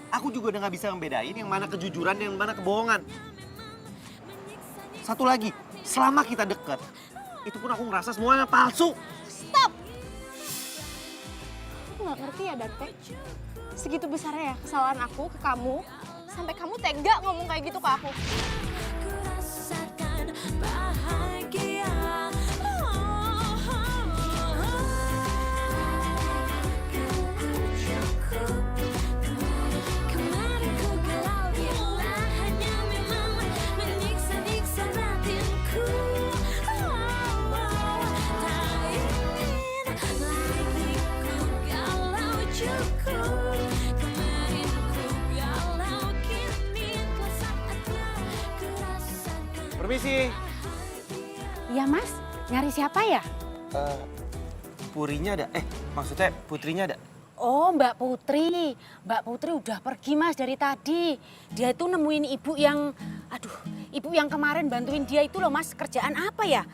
Aku juga udah nggak bisa membedain yang mana kejujuran dan yang mana kebohongan. Satu lagi, selama kita deket, itu pun aku ngerasa semuanya palsu. Stop! Aku nggak ngerti ya Dante. Segitu besarnya ya kesalahan aku ke kamu, sampai kamu tega ngomong kayak gitu ke aku. Bahagia. Kemarin ku galau bila hanya memang menyiksa-nyiksa batinku. Tak ingin lagi ku galau cukup. Kemarin ku galau, kini telah saatnya ku rasakan. Permisi. Iya mas, nyari siapa ya? Purinya ada? Maksudnya putrinya ada? Oh Mbak Putri. Mbak Putri udah pergi mas dari tadi. Dia itu nemuin ibu yang, ibu yang kemarin bantuin dia itu loh mas. Kerjaan apa ya?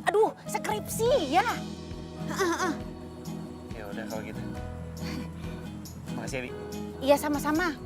Aduh, skripsi ya. Ya udah kalau gitu. Makasih ya, Bi. Iya sama-sama.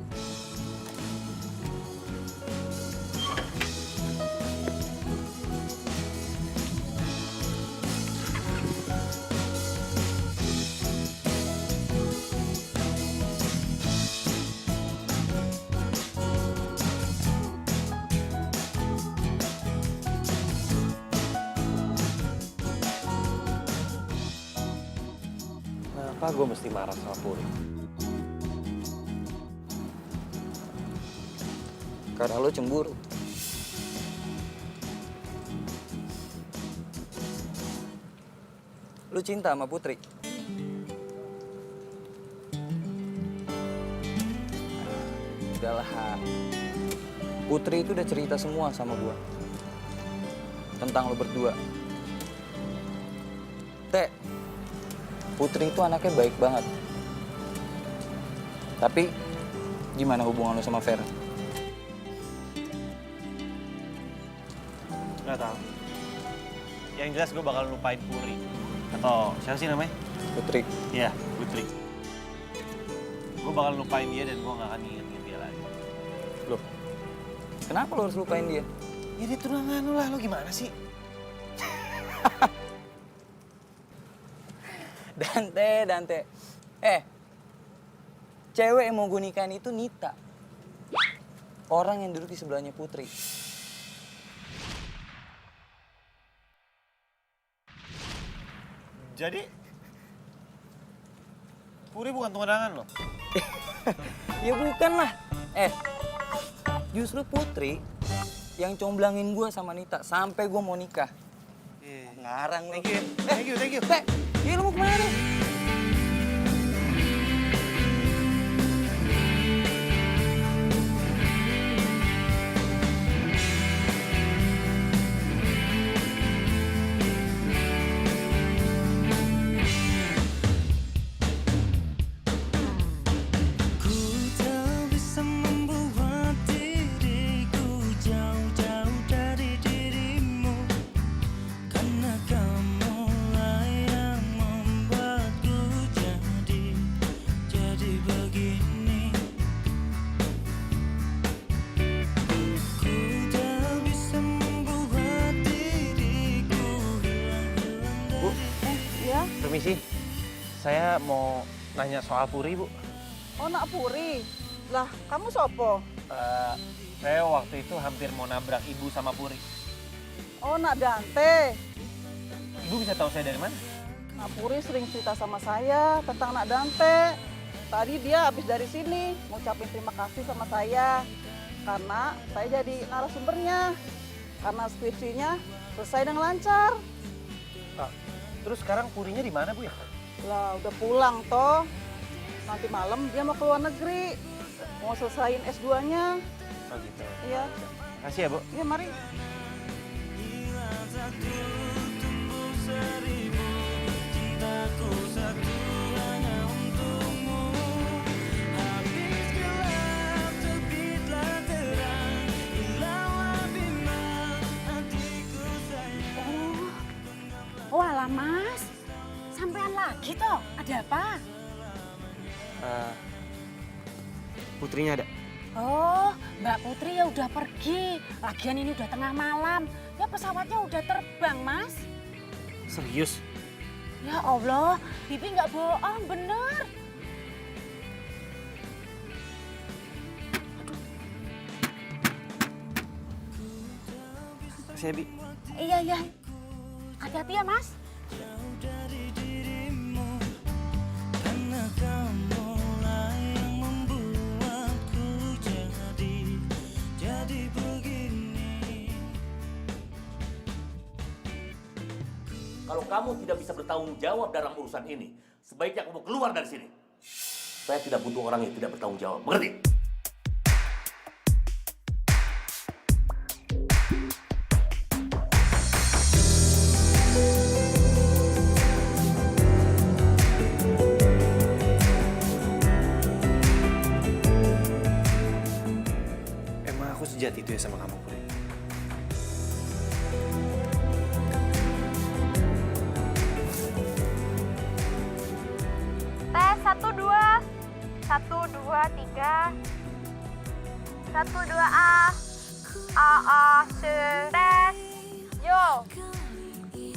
Kenapa gue mesti marah sama Puri? Karena lo cemburu. Lo cinta sama Putri. Udahlah, Putri itu udah cerita semua sama gua tentang lo berdua. Teh, Putri itu anaknya baik banget. Tapi gimana hubungan lo sama Vera? Gak tahu. Yang jelas gue bakal lupain Puri. Atau siapa sih namanya? Putri. Iya, Putri. Gue bakal lupain dia dan gue gak akan inget dia lagi. Loh, kenapa lo harus lupain dia? Ya dia tunangan lo lah, lo gimana sih? Dante. Cewek yang mau gue nikahin itu Nita. Orang yang duduk di sebelahnya Putri. Jadi, Puri bukan tunangan lo? Ya bukan lah. Justru Putri yang comblangin gue sama Nita sampai gue mau nikah. Ngarang lo. Thank you. Teh, iya lo mau kemana nih? Permisi, saya mau nanya soal Puri, Bu. Oh, nak Puri. Lah, kamu sopo? Saya waktu itu hampir mau nabrak Ibu sama Puri. Oh, nak Dante. Ibu bisa tahu saya dari mana? Nak Puri sering cerita sama saya tentang nak Dante. Tadi dia habis dari sini, mau ucapin terima kasih sama saya. Karena saya jadi narasumbernya. Karena skripsinya selesai dengan lancar. Terus sekarang Purinya di mana, Bu ya? Lah, udah pulang toh. Nanti malam dia mau ke luar negeri. Mau selesaiin S2-nya. Oh gitu. Iya. Makasih ya, Bu. Iya, mari. Cintaku satu hanya untuk lah, Mas. Sampean lagi toh, ada apa? Putrinya ada. Oh, Mbak Putri ya udah pergi. Lagian ini udah tengah malam. Ya pesawatnya udah terbang, Mas. Serius? Ya Allah, Bibi nggak bohong, bener. Makasih ya, Bi. Iya, iya. Hati-hati ya, Mas. Kalau kamu tidak bisa bertanggung jawab dalam urusan ini, sebaiknya kamu keluar dari sini. Saya tidak butuh orang yang tidak bertanggung jawab. Mengerti? Emang aku sejahat itu ya sama kamu, Putri? Tes 1, 2. 1, 2, 3. 1, 2A. A, tes. Yo.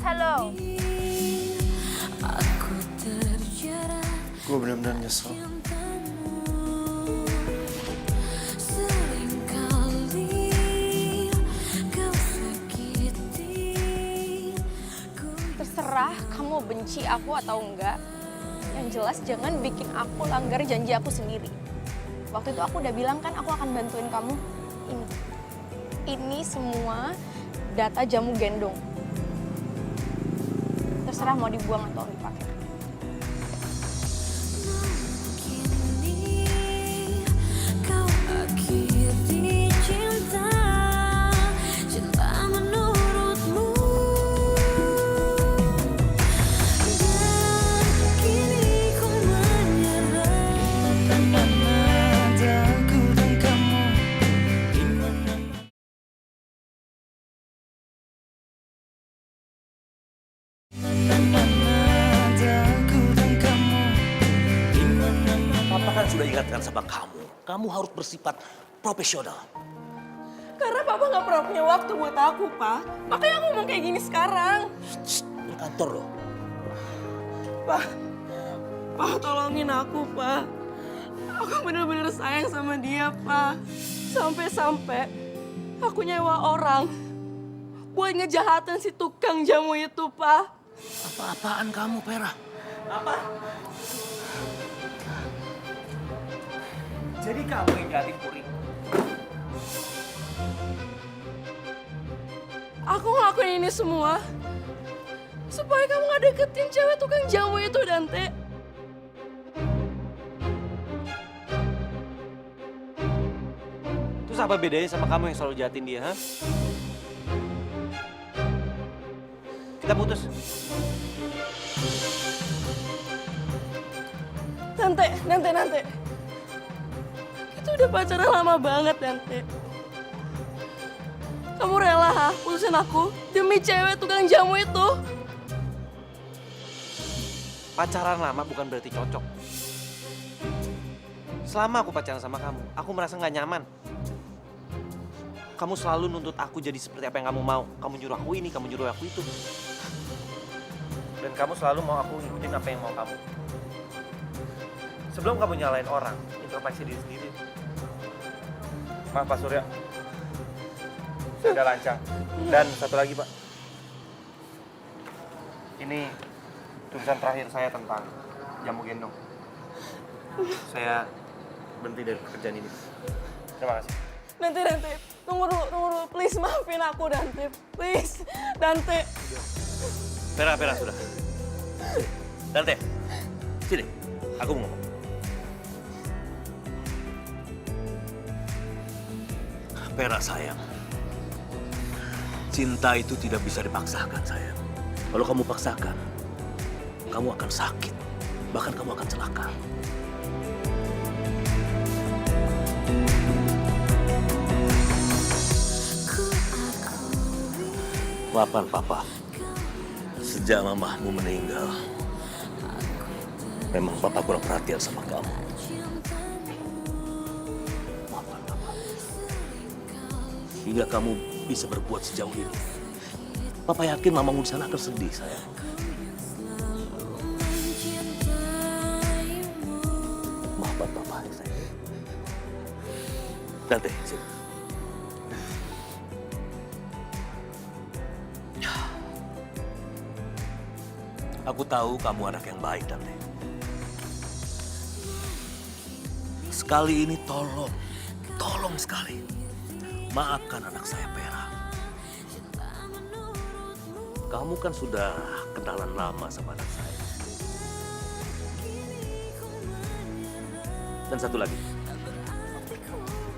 Hello. Gue benar-benar nyesel. Terserah kamu benci aku atau enggak. Yang jelas jangan bikin aku langgar janji aku sendiri. Waktu itu aku udah bilang kan aku akan bantuin kamu. Ini semua data jamu gendong. Terserah mau dibuang atau dipakai. Papa kan sudah ingatkan sama kamu. Kamu harus bersifat profesional. Karena papa nggak pernah punya waktu buat aku, Pak. Makanya aku ngomong kayak gini sekarang. Di kantor loh. Pak, tolongin aku, Pak. Aku bener-bener sayang sama dia, Pak. Sampai-sampai aku nyewa orang buat ngejahatin si tukang jamu itu, Pak. Apa-apaan kamu, Vera? Apa? Jadi kamu yang jahatin Puri? Aku ngelakuin ini semua supaya kamu gak deketin cewek tukang jamu itu, Dante. Terus apa bedanya sama kamu yang selalu jahatin dia, ha? Kita putus. Dante. Kita udah pacaran lama banget, Dante. Kamu rela, ha? Putusin aku demi cewek tukang jamu itu? Pacaran lama bukan berarti cocok. Selama aku pacaran sama kamu, aku merasa nggak nyaman. Kamu selalu nuntut aku jadi seperti apa yang kamu mau. Kamu nyuruh aku ini, kamu nyuruh aku itu. Dan kamu selalu mau aku ngikutin apa yang mau kamu. Sebelum kamu nyalain orang, introspeksi diri sendiri. Maaf Pak Surya, saya udah lancang. Dan satu lagi Pak, ini tulisan terakhir saya tentang jamu gendong. Saya berhenti dari pekerjaan ini. Terima kasih. Dante, tunggu dulu. Please maafin aku, Dante. Please, Dante. Vera sudah. Dante, sini. Aku mau ngomong. Vera sayang, cinta itu tidak bisa dipaksakan sayang. Kalau kamu paksakan, kamu akan sakit. Bahkan kamu akan celaka. Maafkan Papa. Sejak mamahmu meninggal, memang papa kurang perhatian sama kamu. Maafkan papa. Hingga kamu bisa berbuat sejauh ini. Papa yakin mamamu di sana akan sedih, sayang. Maafkan papa, sayang. Dante, sini. Aku tahu kamu anak yang baik, Dante. Sekali ini tolong sekali. Maafkan anak saya, Vera. Kamu kan sudah kenalan lama sama anak saya. Dan satu lagi,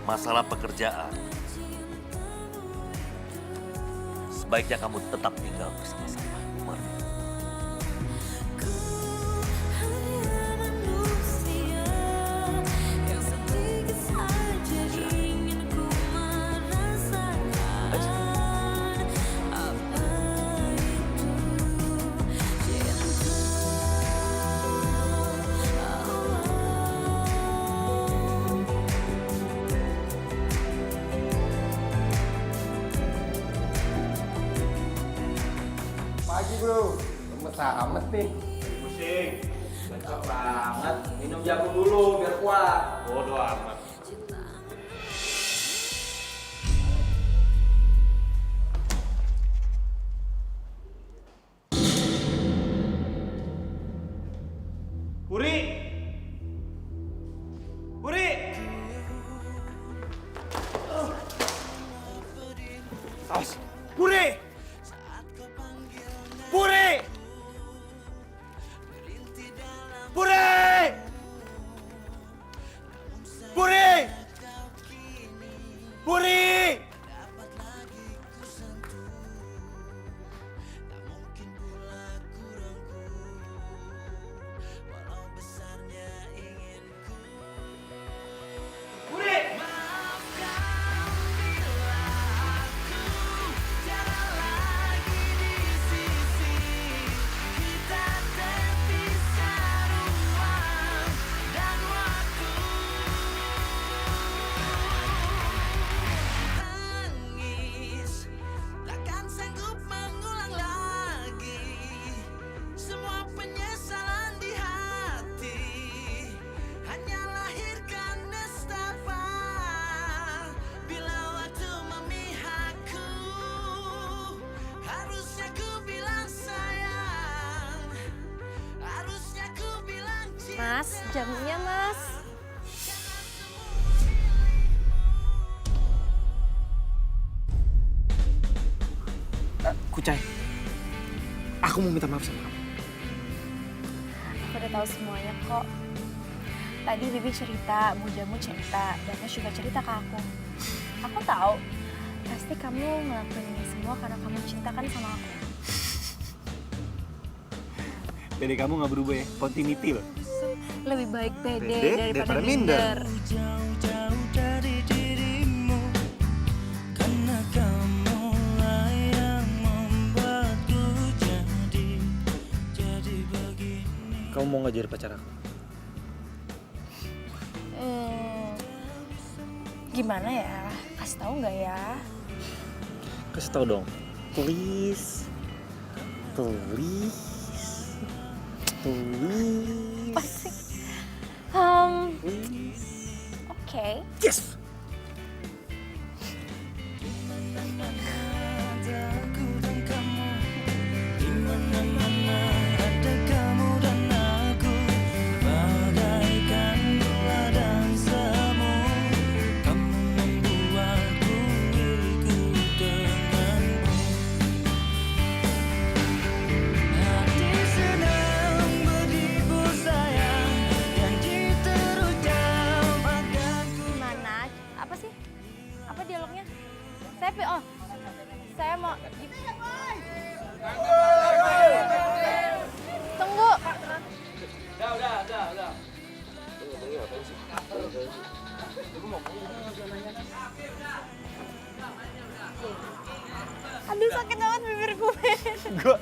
masalah pekerjaan. Sebaiknya kamu tetap tinggal bersama saya. Mari. Pagi bro, lemes amat nih. Pusing. Cocok banget. Minum jamu dulu biar kuat. Bodo amat. Puri! Puri! Awas! Puri! Puri! Puri! Puri! Puri! Mas, jamunya mas. Kucai, aku mau minta maaf sama kamu. Aku udah tahu semuanya kok. Tadi Bibi cerita, Bujamu cerita, dan Mas juga cerita ke aku. Aku tahu, pasti kamu ngelakuin ini semua karena kamu cinta kan sama aku. Pede kamu nggak berubah ya, continuity loh. Lebih baik pede daripada daripada minder. minder. Jauh-jauh dari dirimu, karena kamulah yang membuatku jadi begini. Kamu mau nggak jadi pacar aku? Gimana ya? Kasih tahu nggak ya? Kasih tau dong, please, please, please. Pasti. Oke. Yes. Dimana-mana ada kamu dan aku, bagaikan gula dan semu. Kamu membuatku milikku denganmu. Hati sedang berdebu sayang, janji terucap akanku. Gimana? Apa sih? Apa dialognya? Saya mau... Tunggu. Udah. Aduh sakit banget bibirku. Gua